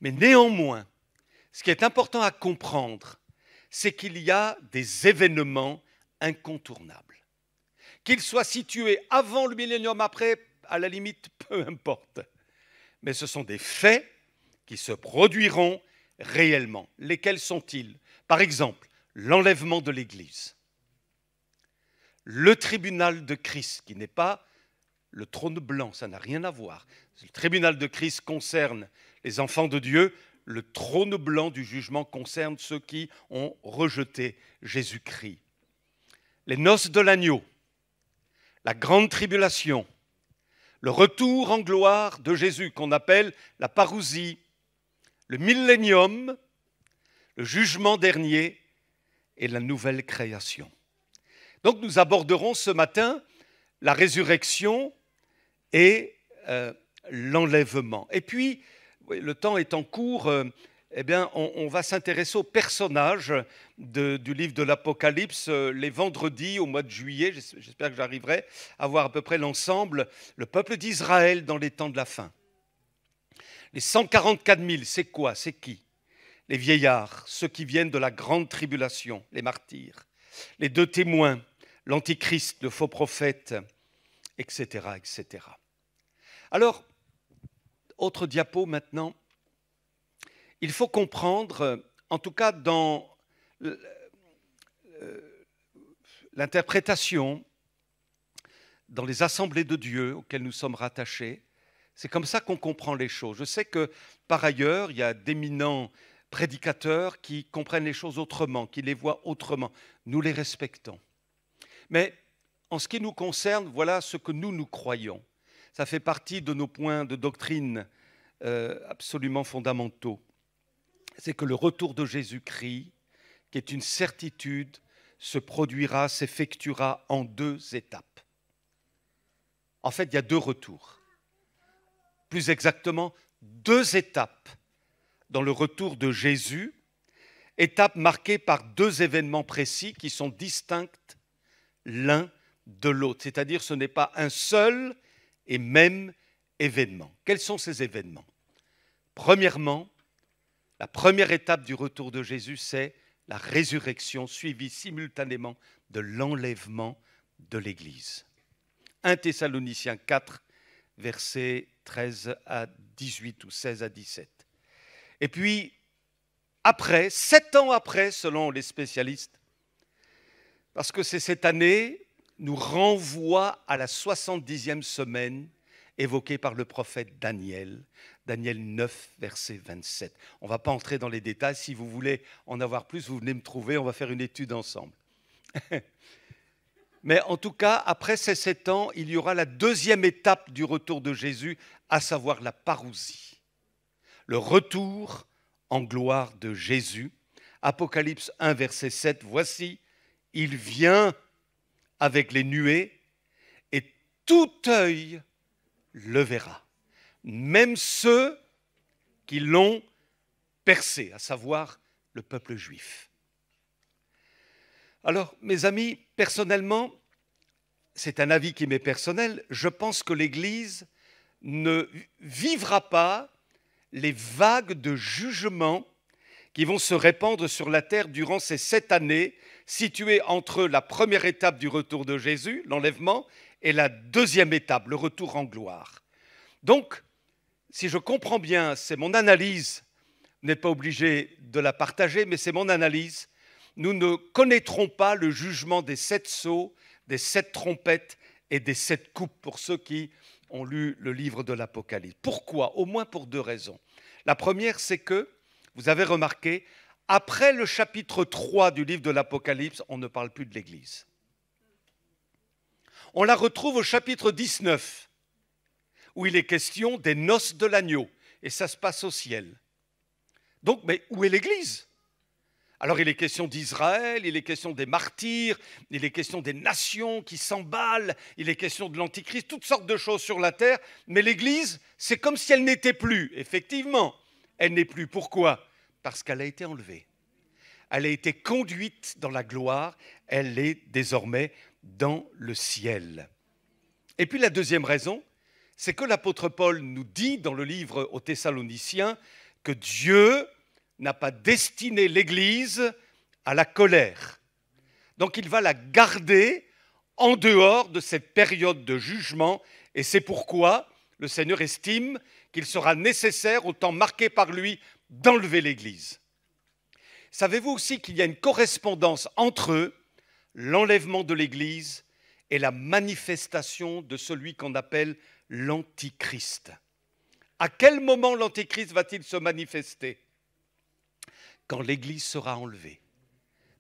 Speaker 1: Mais néanmoins, ce qui est important à comprendre, c'est qu'il y a des événements incontournables. Qu'ils soient situés avant le millénium, après, à la limite, peu importe. Mais ce sont des faits qui se produiront réellement. Lesquels sont-ils? Par exemple, l'enlèvement de l'Église. Le tribunal de Christ, qui n'est pas le trône blanc, ça n'a rien à voir. Le tribunal de Christ concerne les enfants de Dieu. Le trône blanc du jugement concerne ceux qui ont rejeté Jésus-Christ. Les noces de l'agneau, la grande tribulation, le retour en gloire de Jésus qu'on appelle la parousie, le millénium, le jugement dernier et la nouvelle création. Donc nous aborderons ce matin la résurrection et l'enlèvement. Et puis, le temps étant court, on va s'intéresser aux personnages du livre de l'Apocalypse les vendredis au mois de juillet. J'espère que j'arriverai à voir à peu près l'ensemble. Le peuple d'Israël dans les temps de la fin. Les 144 000, c'est quoi? C'est qui? Les vieillards, ceux qui viennent de la grande tribulation, les martyrs. Les deux témoins, l'Antichrist, le faux prophète, etc., etc. Alors, autre diapo maintenant. Il faut comprendre en tout cas dans l'interprétation, dans les assemblées de Dieu auxquelles nous sommes rattachés, c'est comme ça qu'on comprend les choses. Je sais que par ailleurs, il y a d'éminents prédicateurs qui comprennent les choses autrement, qui les voient autrement. Nous les respectons. Mais en ce qui nous concerne, voilà ce que nous croyons. Ça fait partie de nos points de doctrine absolument fondamentaux. C'est que le retour de Jésus-Christ, qui est une certitude, se produira, s'effectuera en 2 étapes. En fait, il y a 2 retours. Plus exactement, 2 étapes dans le retour de Jésus, étapes marquées par 2 événements précis qui sont distincts l'un de l'autre. C'est-à-dire ce n'est pas un seul et même événement. Quels sont ces événements? Premièrement, la première étape du retour de Jésus, c'est la résurrection suivie simultanément de l'enlèvement de l'Église. 1 Thessaloniciens 4, versets 13 à 18 ou 16 à 17. Et puis, après, 7 ans après, selon les spécialistes, parce que c'est cette année, nous renvoie à la 70e semaine évoquée par le prophète Daniel, Daniel 9, verset 27. On ne va pas entrer dans les détails. Si vous voulez en avoir plus, vous venez me trouver, on va faire une étude ensemble. Mais en tout cas, après ces 7 ans, il y aura la 2e étape du retour de Jésus, à savoir la parousie. Le retour en gloire de Jésus. Apocalypse 1, verset 7, voici, il vient avec les nuées et tout œil le verra. Même ceux qui l'ont percé, à savoir le peuple juif. Alors, mes amis, personnellement, c'est un avis qui m'est personnel, je pense que l'Église ne vivra pas les vagues de jugement qui vont se répandre sur la terre durant ces 7 années, situées entre la première étape du retour de Jésus, l'enlèvement, et la 2e étape, le retour en gloire. Donc, si je comprends bien, c'est mon analyse, vous n'êtes pas obligé de la partager, mais c'est mon analyse, nous ne connaîtrons pas le jugement des 7 sceaux, des 7 trompettes et des 7 coupes, pour ceux qui ont lu le livre de l'Apocalypse. Pourquoi? Au moins pour 2 raisons. La première, c'est que, vous avez remarqué, après le chapitre 3 du livre de l'Apocalypse, on ne parle plus de l'Église. On la retrouve au chapitre 19, où il est question des noces de l'agneau, et ça se passe au ciel. Donc, mais où est l'Église? Alors il est question d'Israël, il est question des martyrs, il est question des nations qui s'emballent, il est question de l'Antichrist, toutes sortes de choses sur la terre, mais l'Église, c'est comme si elle n'était plus. Effectivement, elle n'est plus. Pourquoi? Parce qu'elle a été enlevée. Elle a été conduite dans la gloire, elle est désormais dans le ciel. Et puis la deuxième raison, c'est que l'apôtre Paul nous dit dans le livre aux Thessaloniciens que Dieu n'a pas destiné l'Église à la colère. Donc il va la garder en dehors de cette période de jugement, et c'est pourquoi le Seigneur estime qu'il sera nécessaire, au temps marqué par lui, d'enlever l'Église. Savez-vous aussi qu'il y a une correspondance entre l'enlèvement de l'Église et la manifestation de celui qu'on appelle l'Antichrist? À quel moment l'Antichrist va-t-il se manifester? Quand l'Église sera enlevée.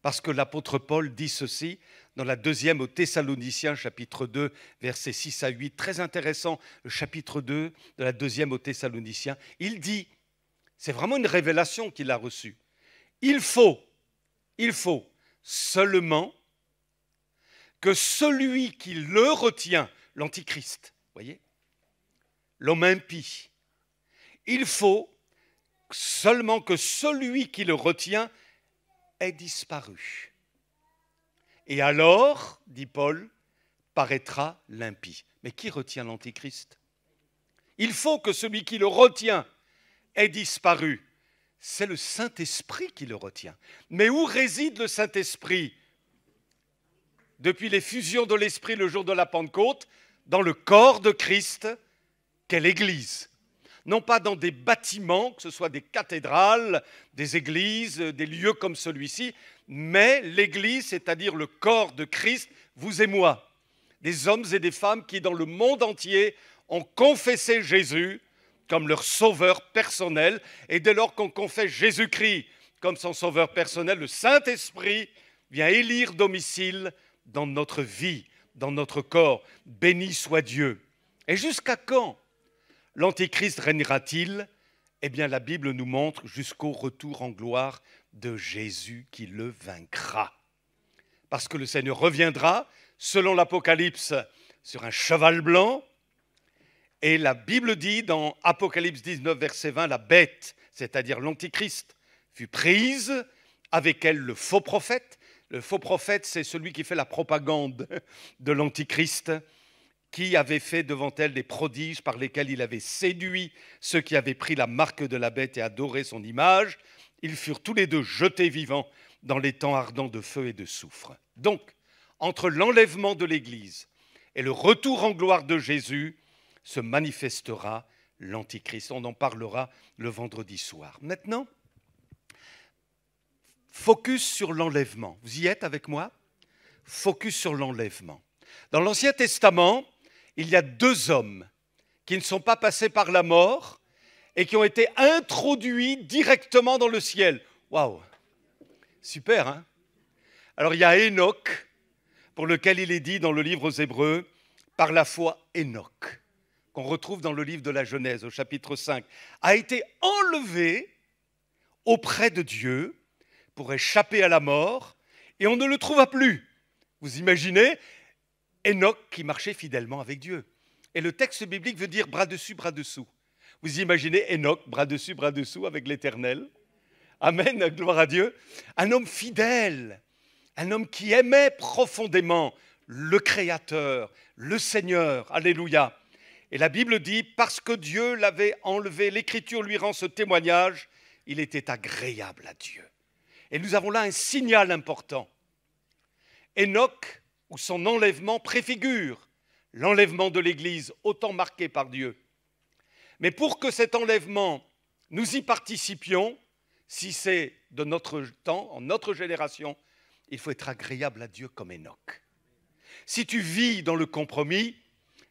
Speaker 1: Parce que l'apôtre Paul dit ceci dans la 2e aux Thessaloniciens, chapitre 2, versets 6 à 8. Très intéressant, le chapitre 2 de la 2e aux Thessaloniciens. Il dit, c'est vraiment une révélation qu'il a reçue. Il faut seulement que celui qui le retient, l'Antichrist, voyez, l'homme impie, il faut seulement que celui qui le retient ait disparu. Et alors, dit Paul, paraîtra l'impie. Mais qui retient l'Antichrist? Il faut que celui qui le retient ait disparu. C'est le Saint-Esprit qui le retient. Mais où réside le Saint-Esprit? Depuis l'effusion de l'Esprit le jour de la Pentecôte, dans le corps de Christ, qu'est l'Église. non pas dans des bâtiments, que ce soit des cathédrales, des églises, des lieux comme celui-ci, mais l'Église, c'est-à-dire le corps de Christ, vous et moi, des hommes et des femmes qui, dans le monde entier, ont confessé Jésus comme leur sauveur personnel. Et dès lors qu'on confesse Jésus-Christ comme son sauveur personnel, le Saint-Esprit vient élire domicile dans notre vie, dans notre corps. Béni soit Dieu. Et jusqu'à quand l'Antéchrist régnera-t-il? Eh bien, la Bible nous montre jusqu'au retour en gloire de Jésus qui le vaincra. Parce que le Seigneur reviendra, selon l'Apocalypse, sur un cheval blanc. Et la Bible dit dans Apocalypse 19, verset 20, la bête, c'est-à-dire l'Antichrist, fut prise, avec elle le faux prophète. Le faux prophète, c'est celui qui fait la propagande de l'Antichrist, qui avait fait devant elle des prodiges par lesquels il avait séduit ceux qui avaient pris la marque de la bête et adoré son image. Ils furent tous les deux jetés vivants dans les temps ardents de feu et de soufre. Donc, entre l'enlèvement de l'Église et le retour en gloire de Jésus, se manifestera l'Antichrist. On en parlera le vendredi soir. Maintenant, focus sur l'enlèvement. Vous y êtes avec moi? Focus sur l'enlèvement. Dans l'Ancien Testament, il y a 2 hommes qui ne sont pas passés par la mort et qui ont été introduits directement dans le ciel. Waouh! Super, hein? Alors, il y a Enoch, pour lequel il est dit dans le livre aux Hébreux, par la foi Enoch, qu'on retrouve dans le livre de la Genèse, au chapitre 5, a été enlevé auprès de Dieu pour échapper à la mort, et on ne le trouva plus. Vous imaginez Enoch qui marchait fidèlement avec Dieu. Et le texte biblique veut dire bras dessus, bras dessous. Vous imaginez Enoch, bras dessus, bras dessous avec l'Éternel. Amen, gloire à Dieu. Un homme fidèle, un homme qui aimait profondément le Créateur, le Seigneur. Alléluia. Et la Bible dit, parce que Dieu l'avait enlevé, l'Écriture lui rend ce témoignage, il était agréable à Dieu. Et nous avons là un signal important. Enoch, ou son enlèvement, préfigure l'enlèvement de l'Église, autant marqué par Dieu. Mais pour que cet enlèvement, nous y participions, si c'est de notre temps, en notre génération, il faut être agréable à Dieu comme Enoch. Si tu vis dans le compromis,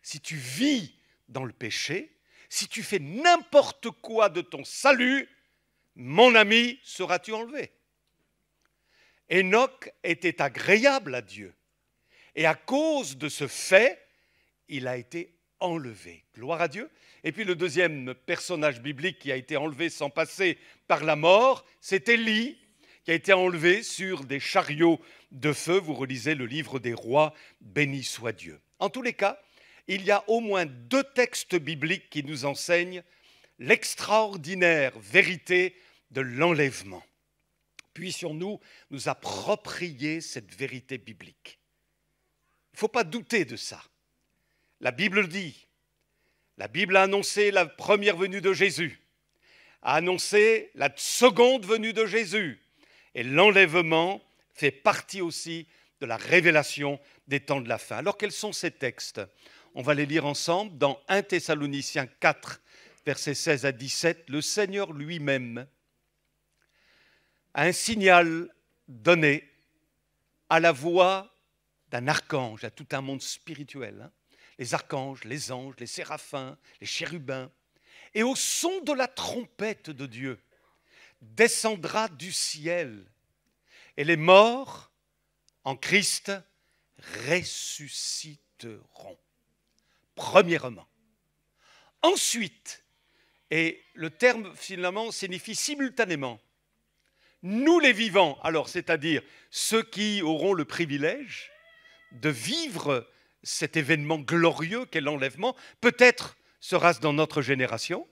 Speaker 1: si tu vis dans le péché, si tu fais n'importe quoi de ton salut, mon ami, seras-tu enlevé? Enoch était agréable à Dieu. Et à cause de ce fait, il a été enlevé. Gloire à Dieu. Et puis le deuxième personnage biblique qui a été enlevé sans passer par la mort, c'est Élie, qui a été enlevé sur des chariots de feu. Vous relisez le livre des rois, béni soit Dieu. En tous les cas, il y a au moins 2 textes bibliques qui nous enseignent l'extraordinaire vérité de l'enlèvement. Puissions-nous nous approprier cette vérité biblique. Il ne faut pas douter de ça. La Bible le dit. La Bible a annoncé la première venue de Jésus, a annoncé la seconde venue de Jésus. Et l'enlèvement fait partie aussi de la révélation des temps de la fin. Alors quels sont ces textes? On va les lire ensemble dans 1 Thessaloniciens 4, versets 16 à 17. Le Seigneur lui-même a un signal donné à la voix d'un archange, à tout un monde spirituel, hein. Les archanges, les anges, les séraphins, les chérubins. Et au son de la trompette de Dieu, descendra du ciel, et les morts en Christ ressusciteront. Premièrement. Ensuite, et le terme finalement signifie simultanément, nous les vivants, alors c'est-à-dire ceux qui auront le privilège de vivre cet événement glorieux qu'est l'enlèvement, peut-être sera-ce dans notre génération,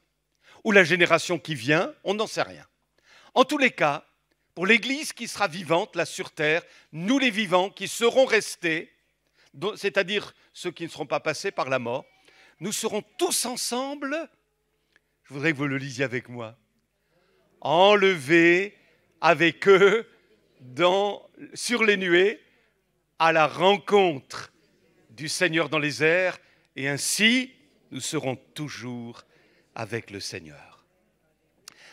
Speaker 1: ou la génération qui vient, on n'en sait rien. En tous les cas, pour l'Église qui sera vivante là sur terre, nous les vivants qui serons restés, c'est-à-dire ceux qui ne seront pas passés par la mort, nous serons tous ensemble, je voudrais que vous le lisiez avec moi, enlevés avec eux sur les nuées à la rencontre du Seigneur dans les airs, et ainsi nous serons toujours avec le Seigneur.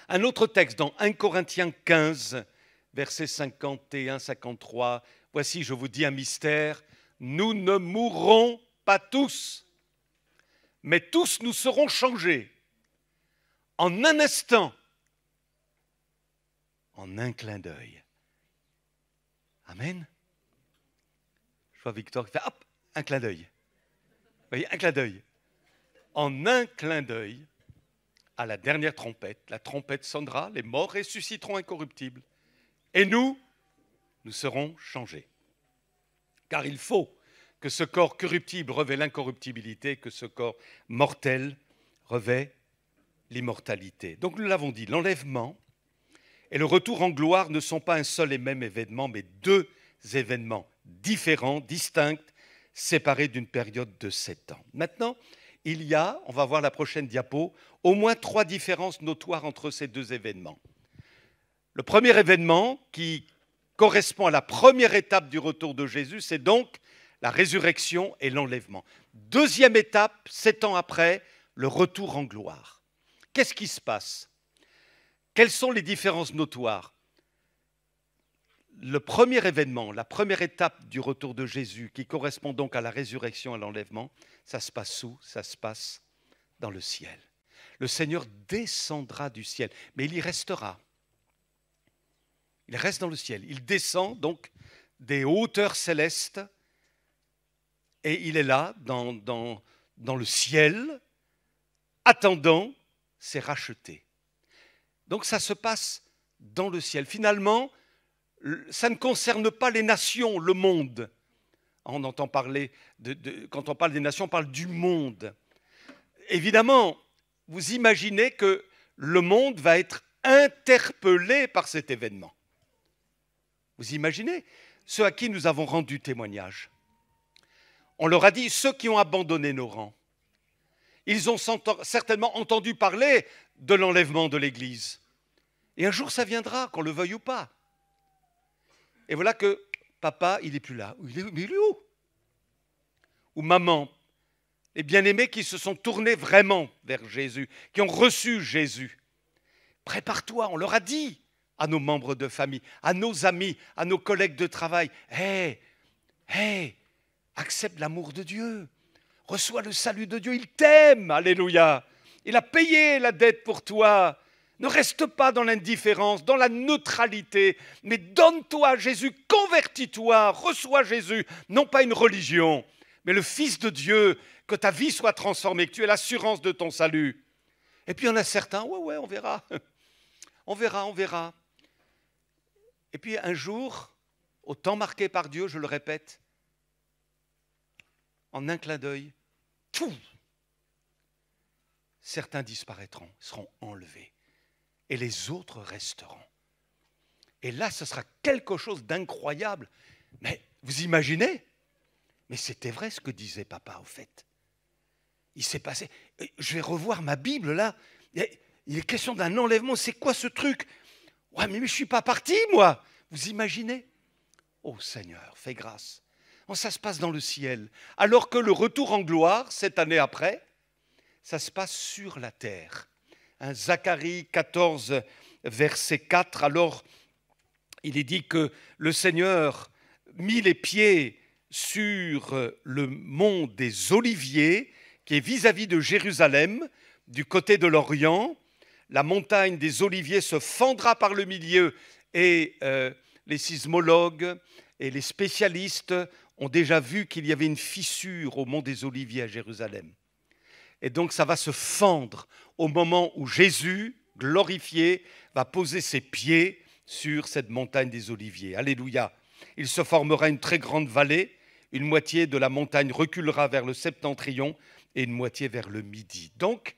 Speaker 1: Un autre texte dans 1 Corinthiens 15, versets 51-53. Voici, je vous dis un mystère, nous ne mourrons pas tous, mais tous nous serons changés en un instant, en un clin d'œil. Amen. Je vois Victor qui fait hop, un clin d'œil. Vous voyez, un clin d'œil. En un clin d'œil, à la dernière trompette, la trompette sonnera, les morts ressusciteront incorruptibles. Et nous serons changés. Car il faut que ce corps corruptible revêt l'incorruptibilité, que ce corps mortel revêt l'immortalité. Donc nous l'avons dit, l'enlèvement et le retour en gloire ne sont pas un seul et même événement, mais deux événements différents, distincts, séparés d'une période de 7 ans. Maintenant, il y a, on va voir la prochaine diapo, au moins 3 différences notoires entre ces deux événements. Le premier événement, qui correspond à la première étape du retour de Jésus, c'est donc la résurrection et l'enlèvement. Deuxième étape, 7 ans après, le retour en gloire. Qu'est-ce qui se passe? Quelles sont les différences notoires? Le premier événement, la première étape du retour de Jésus, qui correspond donc à la résurrection et à l'enlèvement, ça se passe où? Ça se passe dans le ciel. Le Seigneur descendra du ciel, mais il y restera. Il reste dans le ciel. Il descend donc des hauteurs célestes et il est là, dans le ciel, attendant ses rachetés. Donc ça se passe dans le ciel. Finalement, ça ne concerne pas les nations, le monde. On entend parler, quand on parle des nations, on parle du monde. Évidemment, vous imaginez que le monde va être interpellé par cet événement. Vous imaginez ceux à qui nous avons rendu témoignage. On leur a dit, ceux qui ont abandonné nos rangs, ils ont certainement entendu parler de l'enlèvement de l'Église. Et un jour, ça viendra, qu'on le veuille ou pas. Et voilà que papa, il n'est plus là. Mais il est où? Ou maman, les bien-aimés qui se sont tournés vraiment vers Jésus, qui ont reçu Jésus. Prépare-toi, on leur a dit à nos membres de famille, à nos amis, à nos collègues de travail, hey, accepte l'amour de Dieu, reçois le salut de Dieu, il t'aime, alléluia. Il a payé la dette pour toi. Ne reste pas dans l'indifférence, dans la neutralité, mais donne-toi à Jésus, convertis-toi, reçois Jésus, non pas une religion, mais le Fils de Dieu, que ta vie soit transformée, que tu aies l'assurance de ton salut. Et puis il y en a certains, ouais, on verra, on verra. Et puis un jour, au temps marqué par Dieu, je le répète, en un clin d'œil, certains disparaîtront, seront enlevés. Et les autres resteront. Et là, ce sera quelque chose d'incroyable. Mais vous imaginez? Mais c'était vrai ce que disait papa, au fait. Il s'est passé... Je vais revoir ma Bible, là. Il est question d'un enlèvement. C'est quoi ce truc? Ouais, mais je ne suis pas parti, moi. Vous imaginez? Oh Seigneur, fais grâce. Oh, ça se passe dans le ciel. Alors que le retour en gloire, cette année après, ça se passe sur la terre. Zacharie 14, verset 4, alors il est dit que le Seigneur mit les pieds sur le mont des Oliviers, qui est vis-à-vis de Jérusalem, du côté de l'Orient. La montagne des Oliviers se fendra par le milieu et les sismologues et les spécialistes ont déjà vu qu'il y avait une fissure au mont des Oliviers à Jérusalem. Et donc ça va se fendre au moment où Jésus, glorifié, va poser ses pieds sur cette montagne des Oliviers. Alléluia. Il se formera une très grande vallée, une moitié de la montagne reculera vers le septentrion et une moitié vers le midi. Donc,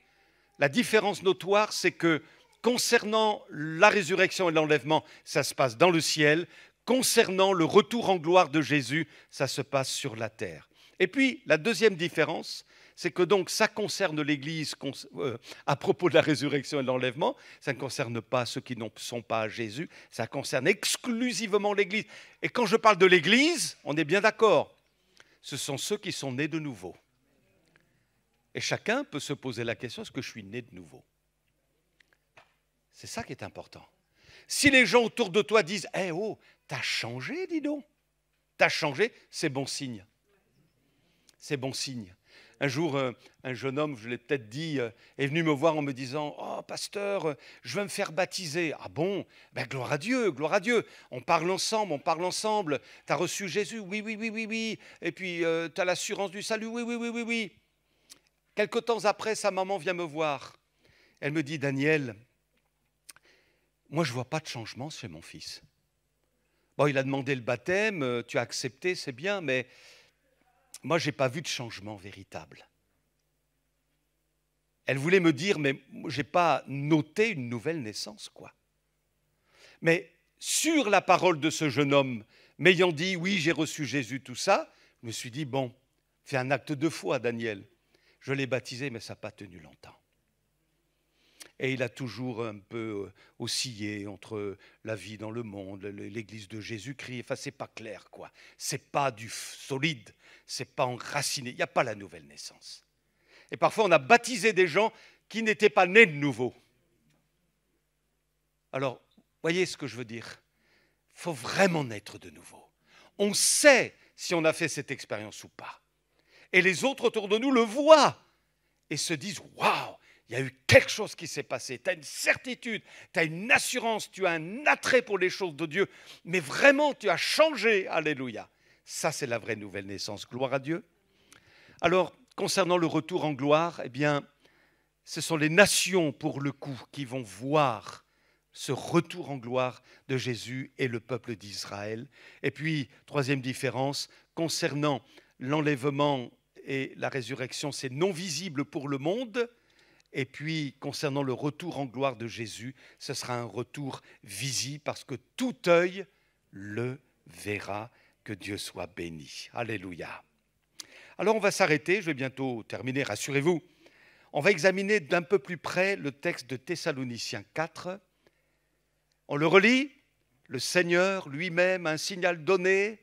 Speaker 1: la différence notoire, c'est que concernant la résurrection et l'enlèvement, ça se passe dans le ciel. Concernant le retour en gloire de Jésus, ça se passe sur la terre. Et puis, la deuxième différence, c'est que donc ça concerne l'Église à propos de la résurrection et de l'enlèvement. Ça ne concerne pas ceux qui ne sont pas à Jésus. Ça concerne exclusivement l'Église. Et quand je parle de l'Église, on est bien d'accord. Ce sont ceux qui sont nés de nouveau. Et chacun peut se poser la question, est-ce que je suis né de nouveau? C'est ça qui est important. Si les gens autour de toi disent, « Eh oh, t'as changé, dis donc. T'as changé », c'est bon signe. C'est bon signe. Un jour, un jeune homme, je l'ai peut-être dit, est venu me voir en me disant, « Oh, pasteur, je veux me faire baptiser. » Ah bon? Ben, gloire à Dieu, gloire à Dieu. On parle ensemble, on parle ensemble. Tu as reçu Jésus? Oui, oui, oui, oui, oui. Et puis, tu as l'assurance du salut? Oui, oui, oui, oui, oui. Quelque temps après, sa maman vient me voir. Elle me dit, « Daniel, moi, je ne vois pas de changement chez mon fils. Bon, il a demandé le baptême, tu as accepté, c'est bien, mais moi, je n'ai pas vu de changement véritable. » Elle voulait me dire, mais je n'ai pas noté une nouvelle naissance, quoi. Mais sur la parole de ce jeune homme, m'ayant dit, oui, j'ai reçu Jésus, tout ça, je me suis dit, bon, fais un acte de foi, Daniel. Je l'ai baptisé, mais ça n'a pas tenu longtemps. Et il a toujours un peu oscillé entre la vie dans le monde, l'église de Jésus-Christ. Enfin, c'est pas clair, quoi. C'est pas du solide, c'est pas enraciné. Il n'y a pas la nouvelle naissance. Et parfois, on a baptisé des gens qui n'étaient pas nés de nouveau. Alors, voyez ce que je veux dire? Il faut vraiment naître de nouveau. On sait si on a fait cette expérience ou pas. Et les autres autour de nous le voient et se disent, waouh! Il y a eu quelque chose qui s'est passé, tu as une certitude, tu as une assurance, tu as un attrait pour les choses de Dieu, mais vraiment tu as changé, alléluia. Ça c'est la vraie nouvelle naissance, gloire à Dieu. Alors, concernant le retour en gloire, eh bien, ce sont les nations pour le coup qui vont voir ce retour en gloire de Jésus et le peuple d'Israël. Et puis, troisième différence, concernant l'enlèvement et la résurrection, c'est non visible pour le monde. Et puis, concernant le retour en gloire de Jésus, ce sera un retour visible parce que tout œil le verra. Que Dieu soit béni. Alléluia. Alors, on va s'arrêter. Je vais bientôt terminer, rassurez-vous. On va examiner d'un peu plus près le texte de Thessaloniciens 4. On le relit. Le Seigneur lui-même, un signal donné,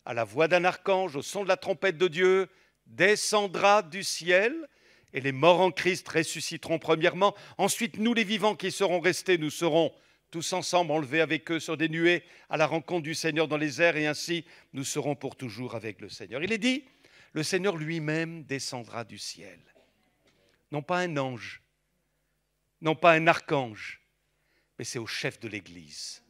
Speaker 1: à la voix d'un archange, au son de la trompette de Dieu, descendra du ciel. Et les morts en Christ ressusciteront premièrement. Ensuite, nous les vivants qui serons restés, nous serons tous ensemble enlevés avec eux sur des nuées à la rencontre du Seigneur dans les airs. Et ainsi, nous serons pour toujours avec le Seigneur. Il est dit, le Seigneur lui-même descendra du ciel. Non pas un ange, non pas un archange, mais c'est au chef de l'Église.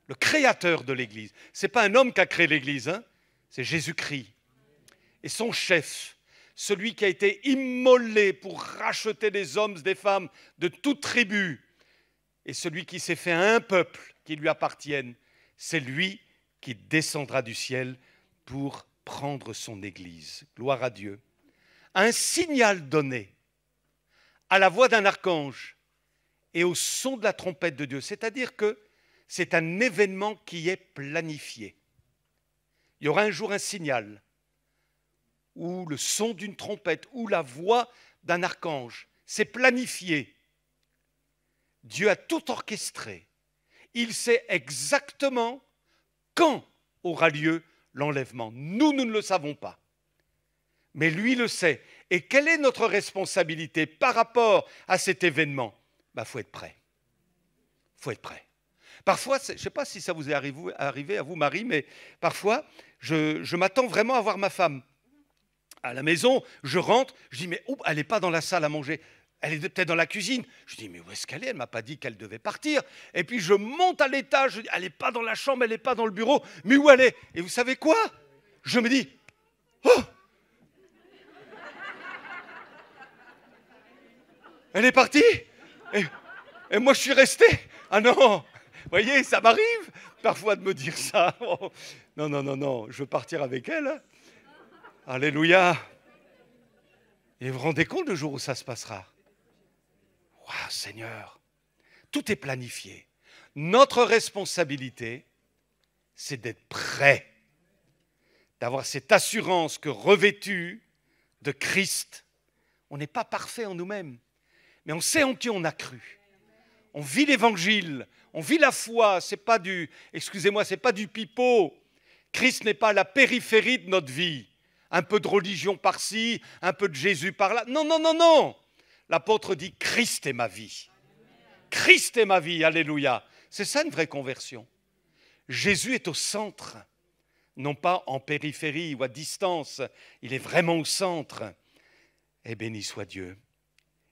Speaker 1: Le créateur de l'Église. Ce n'est pas un homme qui a créé l'Église, hein, c'est Jésus-Christ. Et son chef, celui qui a été immolé pour racheter des hommes, des femmes de toute tribu, et celui qui s'est fait un peuple qui lui appartienne, c'est lui qui descendra du ciel pour prendre son Église. Gloire à Dieu. Un signal donné à la voix d'un archange et au son de la trompette de Dieu, c'est-à-dire que c'est un événement qui est planifié. Il y aura un jour un signal, ou le son d'une trompette, ou la voix d'un archange. C'est planifié. Dieu a tout orchestré. Il sait exactement quand aura lieu l'enlèvement. Nous, nous ne le savons pas. Mais lui le sait. Et quelle est notre responsabilité par rapport à cet événement? Faut être prêt. Faut être prêt. Parfois, je ne sais pas si ça vous est arrivé à vous, Marie, mais parfois, je m'attends vraiment à voir ma femme. À la maison, je rentre, je dis, mais elle n'est pas dans la salle à manger, elle est peut-être dans la cuisine. Je dis, mais où est-ce qu'elle est? Elle ne m'a pas dit qu'elle devait partir. Et puis je monte à l'étage, je dis, elle n'est pas dans la chambre, elle n'est pas dans le bureau, mais où elle est? Et vous savez quoi? Je me dis, oh! Elle est partie? Et moi je suis resté? Ah non! Vous voyez, ça m'arrive parfois de me dire ça. Oh, non, non, non, non, je veux partir avec elle. Alléluia. Et vous vous rendez compte le jour où ça se passera? Waouh, Seigneur, tout est planifié. Notre responsabilité, c'est d'être prêt, d'avoir cette assurance que revêtu de Christ, on n'est pas parfait en nous-mêmes, mais on sait en qui on a cru. On vit l'évangile, on vit la foi, c'est pas du, excusez-moi, c'est pas du pipeau. Christ n'est pas à la périphérie de notre vie. un peu de religion par-ci, un peu de Jésus par-là. Non, non, non, non. L'apôtre dit « Christ est ma vie ». Christ est ma vie, alléluia. C'est ça une vraie conversion. Jésus est au centre, non pas en périphérie ou à distance. Il est vraiment au centre. Et béni soit Dieu.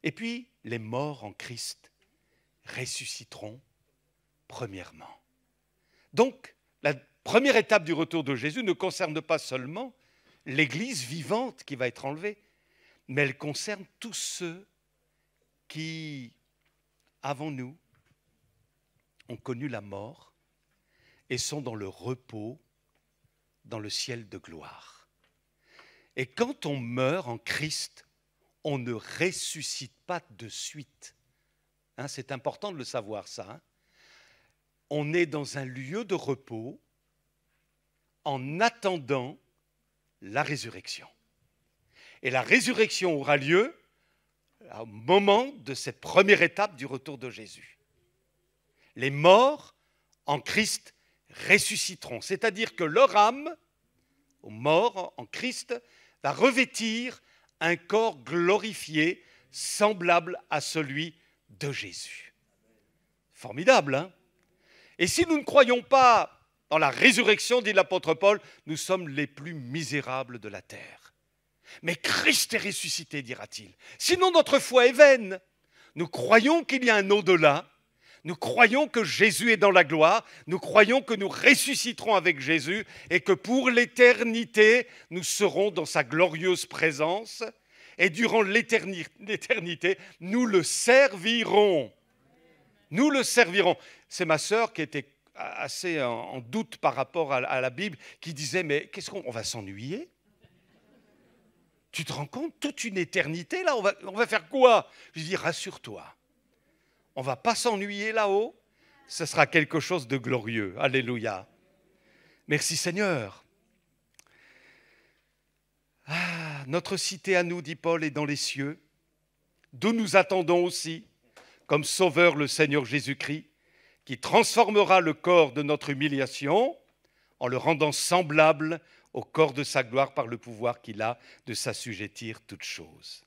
Speaker 1: Et puis, les morts en Christ ressusciteront premièrement. Donc, la première étape du retour de Jésus ne concerne pas seulement l'Église vivante qui va être enlevée, mais elle concerne tous ceux qui, avant nous, ont connu la mort et sont dans le repos, dans le ciel de gloire. Et quand on meurt en Christ, on ne ressuscite pas de suite. Hein, c'est important de le savoir, ça. Hein. On est dans un lieu de repos en attendant la résurrection. Et la résurrection aura lieu au moment de cette première étape du retour de Jésus. Les morts en Christ ressusciteront, c'est-à-dire que leur âme, aux morts en Christ, va revêtir un corps glorifié, semblable à celui de Jésus. Formidable, hein? Et si nous ne croyons pas dans la résurrection, dit l'apôtre Paul, nous sommes les plus misérables de la terre. Mais Christ est ressuscité, dira-t-il. Sinon, notre foi est vaine. Nous croyons qu'il y a un au-delà. Nous croyons que Jésus est dans la gloire. Nous croyons que nous ressusciterons avec Jésus et que pour l'éternité, nous serons dans sa glorieuse présence. Et durant l'éternité, nous le servirons. Nous le servirons. C'est ma sœur qui était assez en doute par rapport à la Bible, qui disait, mais qu'est-ce qu'on va s'ennuyer? Tu te rends compte, toute une éternité, là, on va faire quoi? Je lui dis, rassure-toi, on ne va pas s'ennuyer là-haut, ce sera quelque chose de glorieux. Alléluia. Merci Seigneur. Ah, notre cité à nous, dit Paul, est dans les cieux, d'où nous attendons aussi, comme sauveur le Seigneur Jésus-Christ, qui transformera le corps de notre humiliation en le rendant semblable au corps de sa gloire par le pouvoir qu'il a de s'assujettir toutes choses.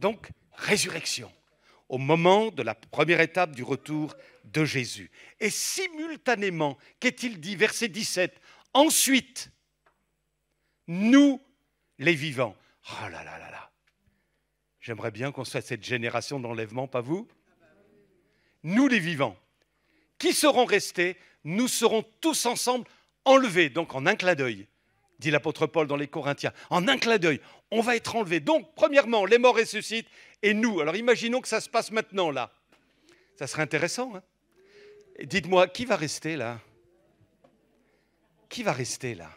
Speaker 1: Donc, résurrection, au moment de la première étape du retour de Jésus. Et simultanément, qu'est-il dit? Verset 17, ensuite, nous, les vivants. Oh là là là là. J'aimerais bien qu'on soit cette génération d'enlèvement, pas vous? Nous, les vivants. Qui seront restés? Nous serons tous ensemble enlevés, donc en un clin d'œil, dit l'apôtre Paul dans les Corinthiens. En un clin d'œil, on va être enlevés. Donc, premièrement, les morts ressuscitent et nous. Alors, imaginons que ça se passe maintenant, là. Ça serait intéressant. Hein? Dites-moi, qui va rester là? Qui va rester là?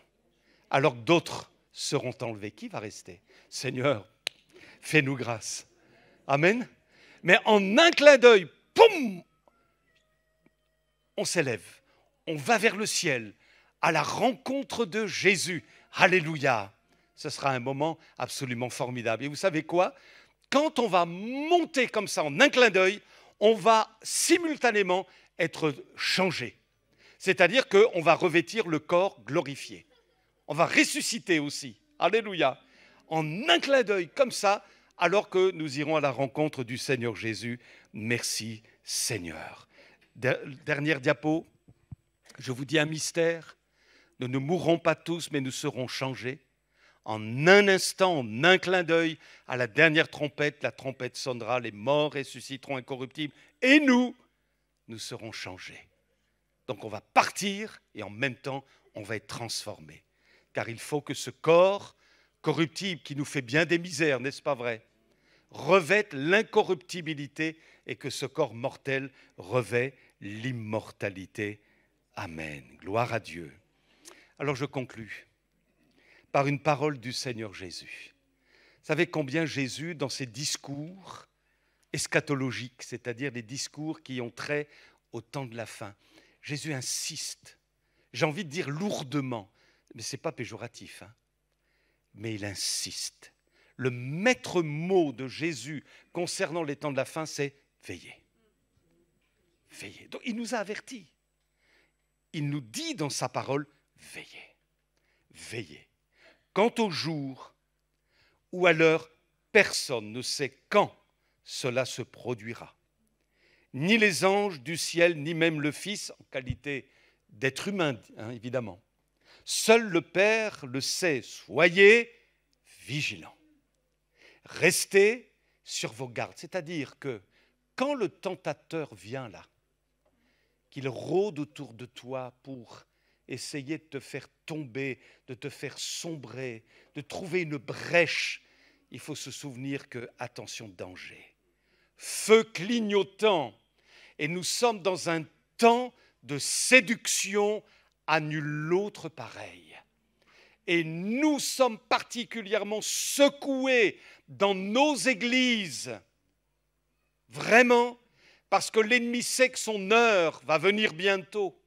Speaker 1: Alors que d'autres seront enlevés. Qui va rester? Seigneur, fais-nous grâce. Amen. Mais en un clin d'œil, poum, on s'élève, on va vers le ciel, à la rencontre de Jésus. Alléluia. Ce sera un moment absolument formidable. Et vous savez quoi? Quand on va monter comme ça en un clin d'œil, on va simultanément être changé. C'est-à-dire qu'on va revêtir le corps glorifié. On va ressusciter aussi. Alléluia. En un clin d'œil comme ça, alors que nous irons à la rencontre du Seigneur Jésus. Merci Seigneur. Dernière diapo, je vous dis un mystère. Nous ne mourrons pas tous, mais nous serons changés. En un instant, en un clin d'œil, à la dernière trompette, la trompette sonnera, les morts ressusciteront incorruptibles, et nous serons changés. Donc on va partir, et en même temps, on va être transformés. Car il faut que ce corps corruptible, qui nous fait bien des misères, n'est-ce pas vrai, revête l'incorruptibilité, et que ce corps mortel revêt l'immortalité. Amen. Gloire à Dieu. Alors je conclus par une parole du Seigneur Jésus. Vous savez combien Jésus, dans ses discours eschatologiques, c'est-à-dire des discours qui ont trait au temps de la fin, Jésus insiste, j'ai envie de dire lourdement, mais ce n'est pas péjoratif, hein, mais il insiste. Le maître mot de Jésus concernant les temps de la fin, c'est veillez. Veillez. Donc il nous a avertis. Il nous dit dans sa parole, veillez. Veillez. Quant au jour ou à l'heure, personne ne sait quand cela se produira. Ni les anges du ciel, ni même le Fils, en qualité d'être humain, évidemment. Seul le Père le sait. Soyez vigilants. Restez sur vos gardes. C'est-à-dire que quand le tentateur vient là, qu'il rôde autour de toi pour essayer de te faire tomber, de te faire sombrer, de trouver une brèche, il faut se souvenir que, attention, danger. Feu clignotant. Et nous sommes dans un temps de séduction à nul autre pareil. Et nous sommes particulièrement secoués dans nos églises, vraiment, parce que l'ennemi sait que son heure va venir bientôt.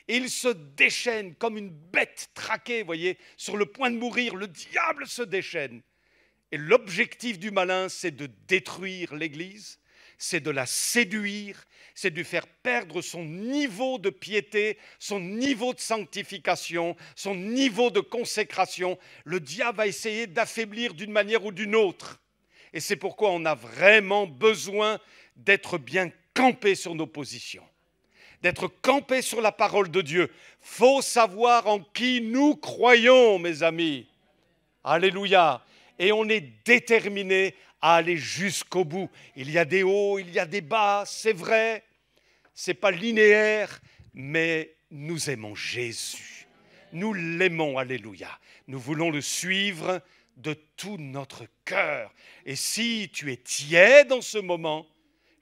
Speaker 1: Et il se déchaîne comme une bête traquée, vous voyez, sur le point de mourir, le diable se déchaîne. Et l'objectif du malin, c'est de détruire l'Église, c'est de la séduire, c'est de lui faire perdre son niveau de piété, son niveau de sanctification, son niveau de consécration. Le diable va essayer d'affaiblir d'une manière ou d'une autre. Et c'est pourquoi on a vraiment besoin d'être bien campé sur nos positions, d'être campé sur la parole de Dieu. Il faut savoir en qui nous croyons, mes amis. Alléluia. Et on est déterminé à aller jusqu'au bout. Il y a des hauts, il y a des bas, c'est vrai. Ce n'est pas linéaire, mais nous aimons Jésus. Nous l'aimons, alléluia. Nous voulons le suivre de tout notre cœur. Et si tu es tiède en ce moment,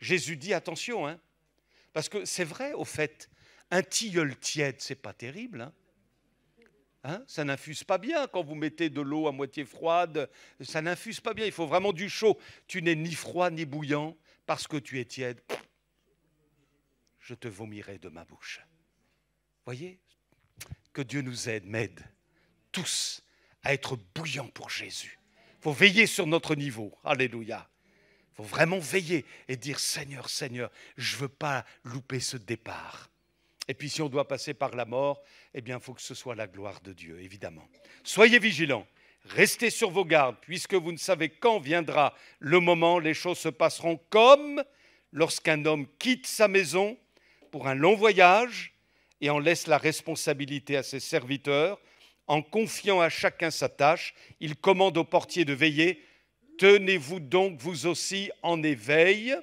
Speaker 1: Jésus dit attention, hein, parce que c'est vrai, au fait, un tilleul tiède, c'est pas terrible, hein. Hein, ça n'infuse pas bien quand vous mettez de l'eau à moitié froide, ça n'infuse pas bien, il faut vraiment du chaud. Tu n'es ni froid ni bouillant parce que tu es tiède. Je te vomirai de ma bouche. Voyez, que Dieu nous aide, m'aide tous à être bouillants pour Jésus. Il faut veiller sur notre niveau, alléluia. Il faut vraiment veiller et dire Seigneur, Seigneur, je ne veux pas louper ce départ. Et puis si on doit passer par la mort, eh bien il faut que ce soit la gloire de Dieu, évidemment. Soyez vigilants, restez sur vos gardes, puisque vous ne savez quand viendra le moment, les choses se passeront comme lorsqu'un homme quitte sa maison pour un long voyage et en laisse la responsabilité à ses serviteurs, en confiant à chacun sa tâche, il commande au portier de veiller. Tenez-vous donc vous aussi en éveil,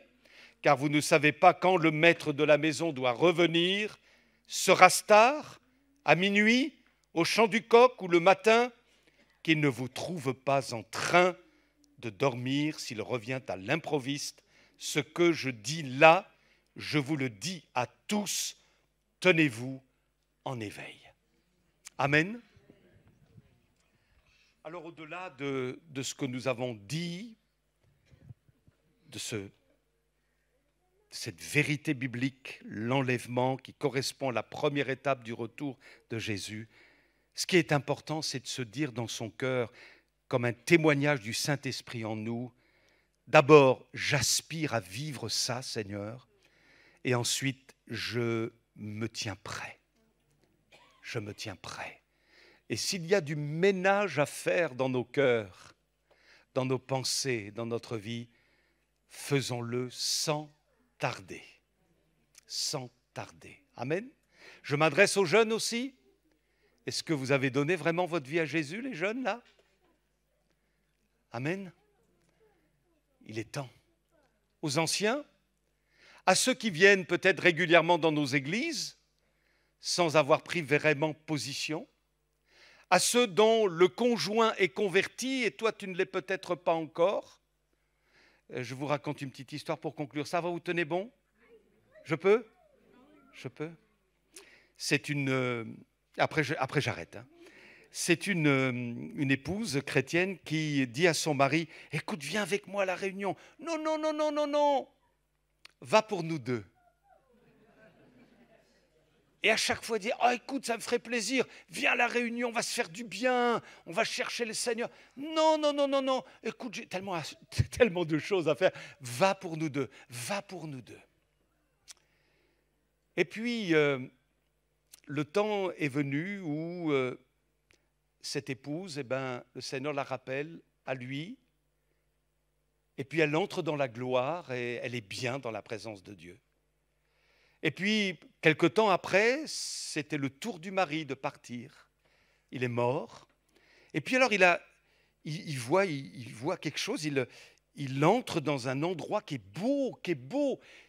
Speaker 1: car vous ne savez pas quand le maître de la maison doit revenir. Sera-ce tard, à minuit, au chant du coq ou le matin, qu'il ne vous trouve pas en train de dormir s'il revient à l'improviste. Ce que je dis là, je vous le dis à tous, tenez-vous en éveil. Amen. Alors au-delà de ce que nous avons dit, de cette vérité biblique, l'enlèvement qui correspond à la première étape du retour de Jésus, ce qui est important, c'est de se dire dans son cœur, comme un témoignage du Saint-Esprit en nous, d'abord, j'aspire à vivre ça, Seigneur, et ensuite, je me tiens prêt. Je me tiens prêt. Et s'il y a du ménage à faire dans nos cœurs, dans nos pensées, dans notre vie, faisons-le sans tarder. Sans tarder. Amen. Je m'adresse aux jeunes aussi. Est-ce que vous avez donné vraiment votre vie à Jésus, les jeunes, là? Amen. Il est temps. Aux anciens, à ceux qui viennent peut-être régulièrement dans nos églises, sans avoir pris vraiment position, à ceux dont le conjoint est converti et toi tu ne l'es peut-être pas encore. Je vous raconte une petite histoire pour conclure. Ça va, vous tenez bon? Je peux? Je peux? C'est une... Après j'arrête. Hein. C'est une épouse chrétienne qui dit à son mari, « Écoute, viens avec moi à la réunion. »« Non, non, non, non, non, non. Va pour nous deux. » Et à chaque fois, dire, « Oh, écoute, ça me ferait plaisir. Viens à la réunion, on va se faire du bien. On va chercher le Seigneur. »« Non, non, non, non, non. Écoute, j'ai tellement de choses à faire. Va pour nous deux. Va pour nous deux. » Et puis, le temps est venu où cette épouse, eh ben, le Seigneur la rappelle à lui, et puis elle entre dans la gloire et elle est bien dans la présence de Dieu. Et puis, quelque temps après, c'était le tour du mari de partir. Il est mort. Et puis alors, il voit quelque chose, il entre dans un endroit qui est beau,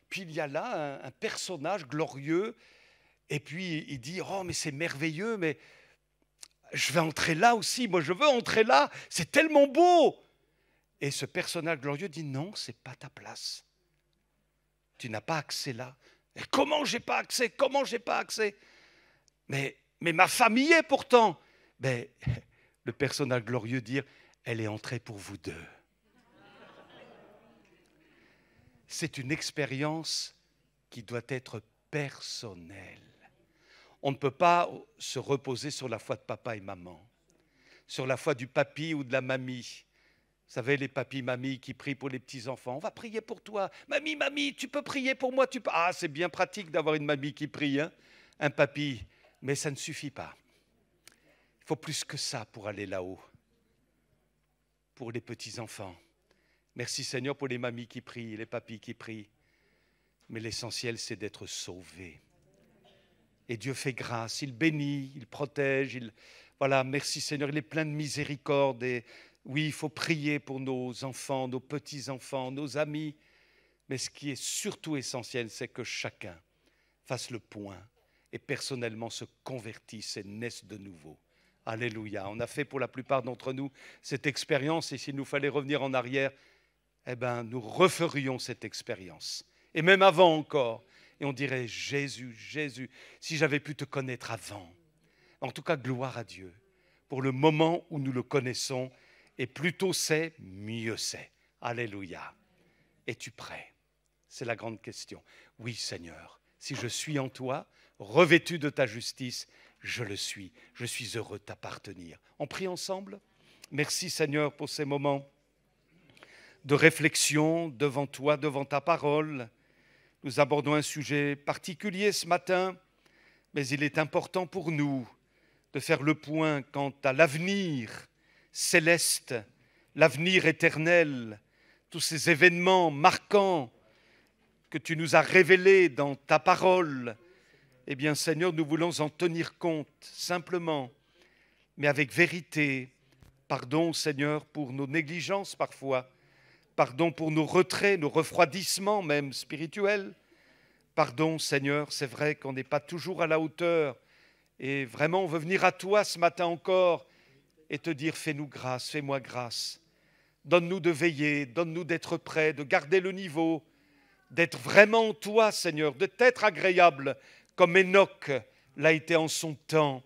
Speaker 1: Puis il y a là un personnage glorieux, et puis il dit, oh mais c'est merveilleux, mais je vais entrer là aussi, moi je veux entrer là, c'est tellement beau. Et ce personnage glorieux dit, non, c'est pas ta place. Tu n'as pas accès là. Et comment j'ai pas accès? Mais ma famille est pourtant. Mais le personnage glorieux dit, elle est entrée pour vous deux. C'est une expérience qui doit être personnelle. On ne peut pas se reposer sur la foi de papa et maman, sur la foi du papy ou de la mamie. Vous savez, les papis, mamies qui prient pour les petits-enfants. On va prier pour toi. Mamie, tu peux prier pour moi. Ah, c'est bien pratique d'avoir une mamie qui prie, hein, un papy. Mais ça ne suffit pas. Il faut plus que ça pour aller là-haut. Pour les petits-enfants. Merci Seigneur pour les mamies qui prient, les papis qui prient. Mais l'essentiel, c'est d'être sauvé. Et Dieu fait grâce, il bénit, il protège. Voilà, merci Seigneur, il est plein de miséricorde. Et oui, il faut prier pour nos enfants, nos petits-enfants, nos amis. Mais ce qui est surtout essentiel, c'est que chacun fasse le point et personnellement se convertisse et naisse de nouveau. Alléluia. On a fait pour la plupart d'entre nous cette expérience et s'il nous fallait revenir en arrière, eh bien, nous referions cette expérience. Et même avant encore. Et on dirait, Jésus, si j'avais pu te connaître avant. En tout cas, gloire à Dieu pour le moment où nous le connaissons. Et plus tôt c'est, mieux c'est. Alléluia. Es-tu prêt? C'est la grande question. Oui, Seigneur, si je suis en toi, revêtu de ta justice, je le suis. Je suis heureux de t'appartenir. On prie ensemble? Merci, Seigneur, pour ces moments de réflexion devant toi, devant ta parole. Nous abordons un sujet particulier ce matin, mais il est important pour nous de faire le point quant à l'avenir céleste, l'avenir éternel, tous ces événements marquants que tu nous as révélés dans ta parole. Eh bien, Seigneur, nous voulons en tenir compte simplement, mais avec vérité. Pardon, Seigneur, pour nos négligences parfois. Pardon pour nos retraits, nos refroidissements même spirituels. Pardon, Seigneur, c'est vrai qu'on n'est pas toujours à la hauteur. Et vraiment, on veut venir à toi ce matin encore et te dire, fais-nous grâce, fais-moi grâce. Donne-nous de veiller, donne-nous d'être prêts, de garder le niveau, d'être vraiment en toi, Seigneur, de t'être agréable comme Enoch l'a été en son temps.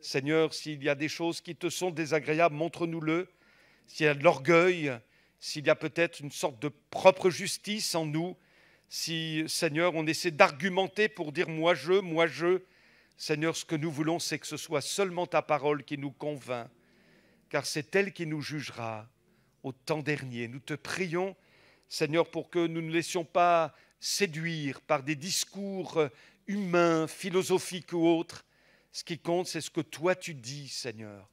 Speaker 1: Seigneur, s'il y a des choses qui te sont désagréables, montre-nous-le. S'il y a de l'orgueil, s'il y a peut-être une sorte de propre justice en nous, si, Seigneur, on essaie d'argumenter pour dire « moi je », Seigneur, ce que nous voulons, c'est que ce soit seulement ta parole qui nous convainc, car c'est elle qui nous jugera au temps dernier. Nous te prions, Seigneur, pour que nous ne laissions pas séduire par des discours humains, philosophiques ou autres. Ce qui compte, c'est ce que toi tu dis, Seigneur.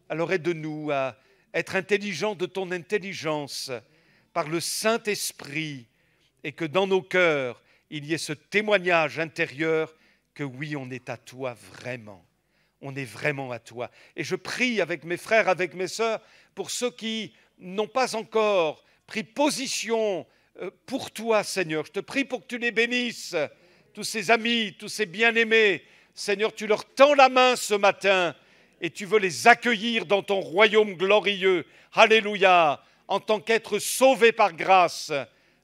Speaker 1: Alors aide-nous à être intelligents de ton intelligence par le Saint-Esprit et que dans nos cœurs, il y ait ce témoignage intérieur que oui, on est à toi vraiment. On est vraiment à toi. Et je prie avec mes frères, avec mes sœurs, pour ceux qui n'ont pas encore pris position pour toi, Seigneur. Je te prie pour que tu les bénisses, tous ces amis, tous ces bien-aimés. Seigneur, tu leur tends la main ce matin et tu veux les accueillir dans ton royaume glorieux. Alléluia, en tant qu'être sauvés par grâce.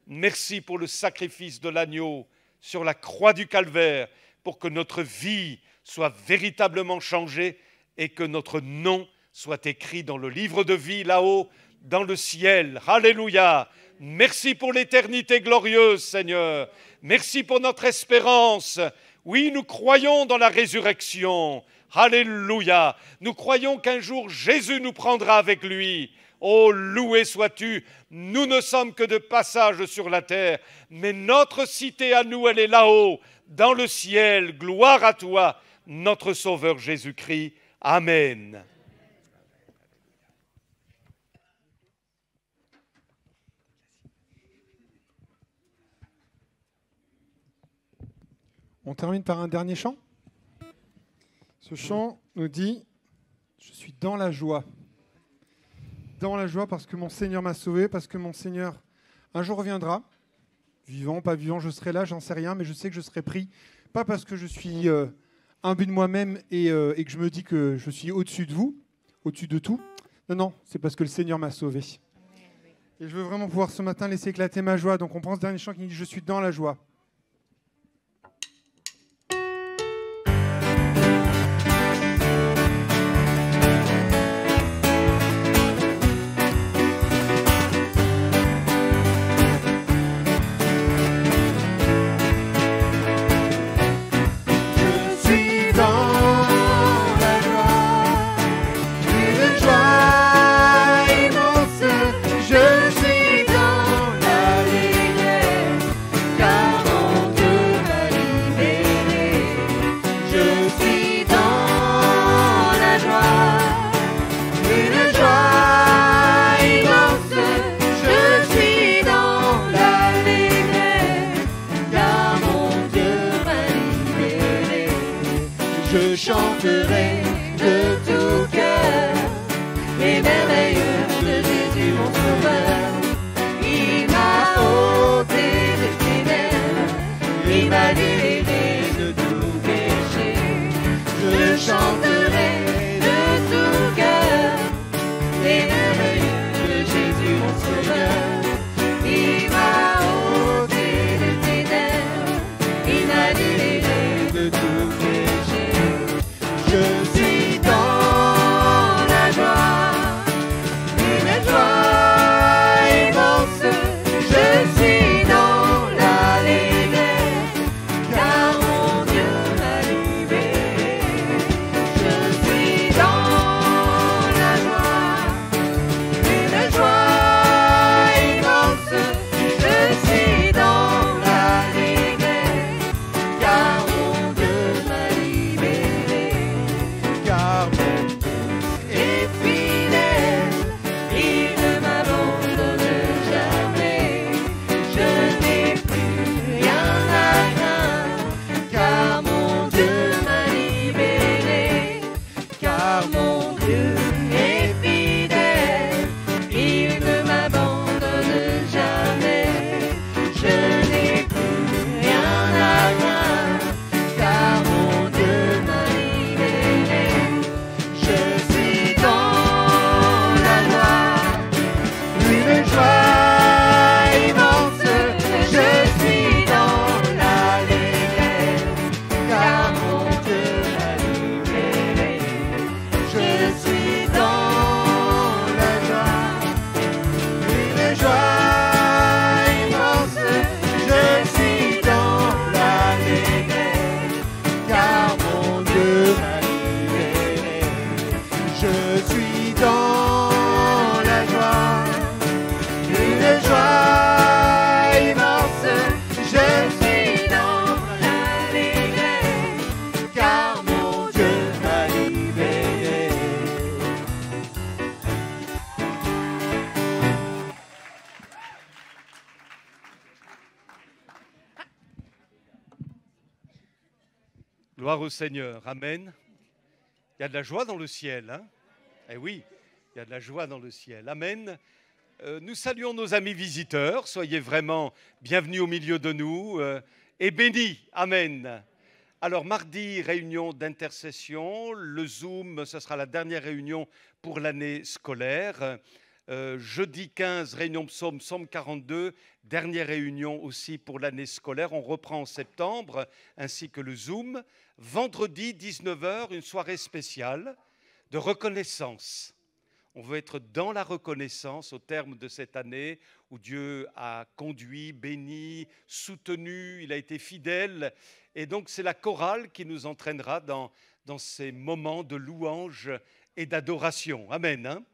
Speaker 1: Merci pour le sacrifice de l'agneau sur la croix du calvaire, pour que notre vie soit véritablement changée et que notre nom soit écrit dans le livre de vie là-haut, dans le ciel. Alléluia. Merci pour l'éternité glorieuse, Seigneur. Merci pour notre espérance. Oui, nous croyons dans la résurrection. Alléluia. Nous croyons qu'un jour Jésus nous prendra avec lui. Oh, loué sois-tu. Nous ne sommes que de passage sur la terre, mais notre cité à nous, elle est là-haut, dans le ciel. Gloire à toi, notre Sauveur Jésus-Christ. Amen.
Speaker 4: On termine par un dernier chant. Ce chant nous dit « Je suis dans la joie ». Dans la joie parce que mon Seigneur m'a sauvé, parce que mon Seigneur un jour reviendra. Vivant, pas vivant, je serai là, j'en sais rien, mais je sais que je serai pris. Pas parce que je suis imbu de moi-même et que je me dis que je suis au-dessus de vous, au-dessus de tout. Non, non, c'est parce que le Seigneur m'a sauvé. Et je veux vraiment pouvoir ce matin laisser éclater ma joie. Donc on prend ce dernier chant qui dit « Je suis dans la joie ».
Speaker 6: chanterai de tout cœur les merveilles de Jésus mon sauveur. Il m'a ôté des ténèbres, il m'a libéré de tout péché. Je chanterai de tout cœur les merveilles de Jésus mon sauveur. Il m'a ôté des ténèbres, il m'a libéré de tout péché. Je suis dans la joie, une joie immense. Je suis dans l'allégresse, car mon Dieu m'a libéré. Je suis dans la joie, une joie immense. Je suis dans l'allégresse, car mon Dieu m'a libéré. Car mon Dieu est fidèle, il ne m'abandonne jamais. Je n'ai plus rien à craindre, car mon Dieu m'a libéré. Car mon Dieu est fidèle, il ne m'abandonne jamais. Je n'ai plus rien à craindre, car mon Dieu m'a libéré. Je suis dans la joie, une joie immense. Je suis dans l'allégresse, car mon Dieu m'a libéré. Je suis dans la joie, une joie immense. Je suis dans l'allégresse, car mon Dieu m'a libéré. Je suis dans la joie, une joie immense. Je suis dans l'allégresse, car mon Dieu m'a libéré.
Speaker 1: Gloire au Seigneur. Amen. Il y a de la joie dans le ciel. Hein? Eh oui, il y a de la joie dans le ciel. Amen. Nous saluons nos amis visiteurs. Soyez vraiment bienvenus au milieu de nous et bénis. Amen. Alors, mardi, réunion d'intercession. Le Zoom, ce sera la dernière réunion pour l'année scolaire. Jeudi 15, réunion psaume, psaume 42. Dernière réunion aussi pour l'année scolaire. On reprend en septembre, ainsi que le Zoom. Vendredi, 19h, une soirée spéciale de reconnaissance. On veut être dans la reconnaissance au terme de cette année où Dieu a conduit, béni, soutenu, il a été fidèle. Et donc c'est la chorale qui nous entraînera dans ces moments de louange et d'adoration. Amen. Hein?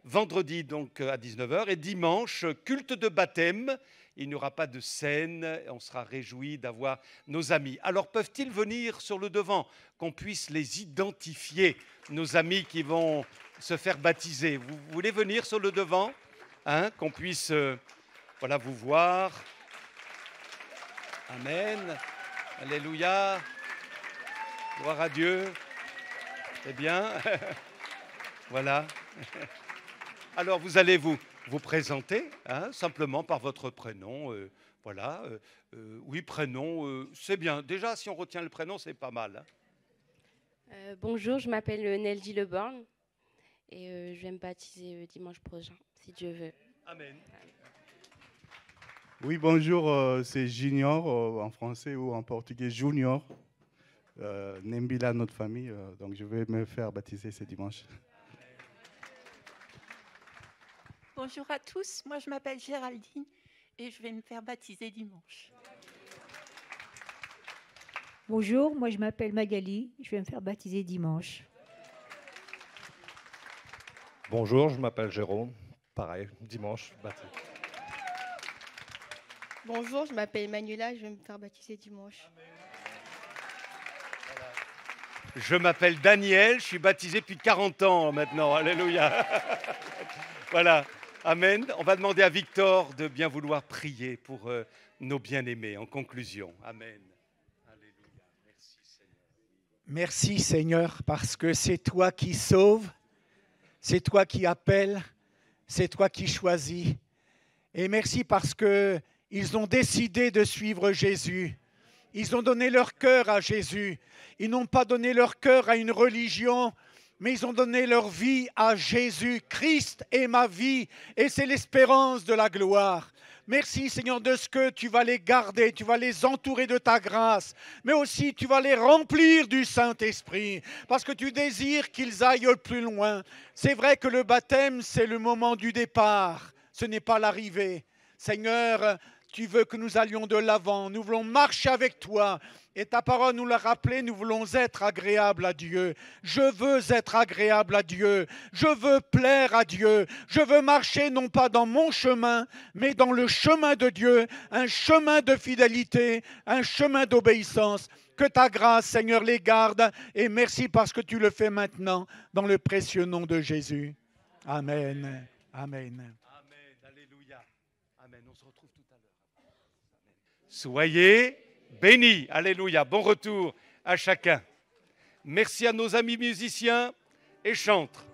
Speaker 1: Vendredi donc à 19h et dimanche, culte de baptême. Il n'y aura pas de scène, on sera réjouis d'avoir nos amis. Alors peuvent-ils venir sur le devant, qu'on puisse les identifier, nos amis qui vont se faire baptiser? Vous voulez venir sur le devant, hein, qu'on puisse voilà, vous voir. Amen. Alléluia. Gloire à Dieu. Eh bien, voilà. Alors, vous allez vous présenter, hein, simplement par votre prénom. Voilà. Oui, prénom, c'est bien. Déjà, si on retient le prénom, c'est pas mal. Hein.
Speaker 8: Bonjour, je m'appelle Nelly Leborn et je vais me baptiser dimanche prochain, si Dieu veut.
Speaker 1: Amen.
Speaker 9: Oui, bonjour, c'est Junior en français ou en portugais, Junior. Nembila, notre famille, donc je vais me faire baptiser ce dimanche.
Speaker 10: Bonjour à tous, moi je m'appelle Géraldine et je vais me faire baptiser dimanche.
Speaker 11: Bonjour, moi je m'appelle Magali, je vais me faire baptiser dimanche.
Speaker 12: Bonjour, je m'appelle Jérôme, pareil, dimanche, baptisé.
Speaker 13: Bonjour, je m'appelle Manuela, je vais me faire baptiser dimanche.
Speaker 1: Je m'appelle Daniel, je suis baptisé depuis 40 ans maintenant. Alléluia. Voilà. Amen. On va demander à Victor de bien vouloir prier pour nos bien-aimés en conclusion. Amen. Alléluia. Merci Seigneur.
Speaker 14: Merci Seigneur, parce que c'est toi qui sauves, c'est toi qui appelles, c'est toi qui choisis. Et merci parce qu'ils ont décidé de suivre Jésus. Ils ont donné leur cœur à Jésus. Ils n'ont pas donné leur cœur à une religion, mais ils ont donné leur vie à Jésus. Christ est ma vie et c'est l'espérance de la gloire. Merci Seigneur de ce que tu vas les garder, tu vas les entourer de ta grâce, mais aussi tu vas les remplir du Saint-Esprit, parce que tu désires qu'ils aillent plus loin. C'est vrai que le baptême, c'est le moment du départ, ce n'est pas l'arrivée. Seigneur, tu veux que nous allions de l'avant, nous voulons marcher avec toi. Et ta parole nous l'a rappelé, nous voulons être agréables à Dieu. Je veux être agréable à Dieu. Je veux plaire à Dieu. Je veux marcher non pas dans mon chemin, mais dans le chemin de Dieu, un chemin de fidélité, un chemin d'obéissance. Que ta grâce, Seigneur, les garde. Et merci parce que tu le fais maintenant, dans le précieux nom de Jésus. Amen. Amen.
Speaker 1: Amen. On se retrouve tout à l'heure. Soyez bénis. Alléluia. Bon retour à chacun. Merci à nos amis musiciens et chantres.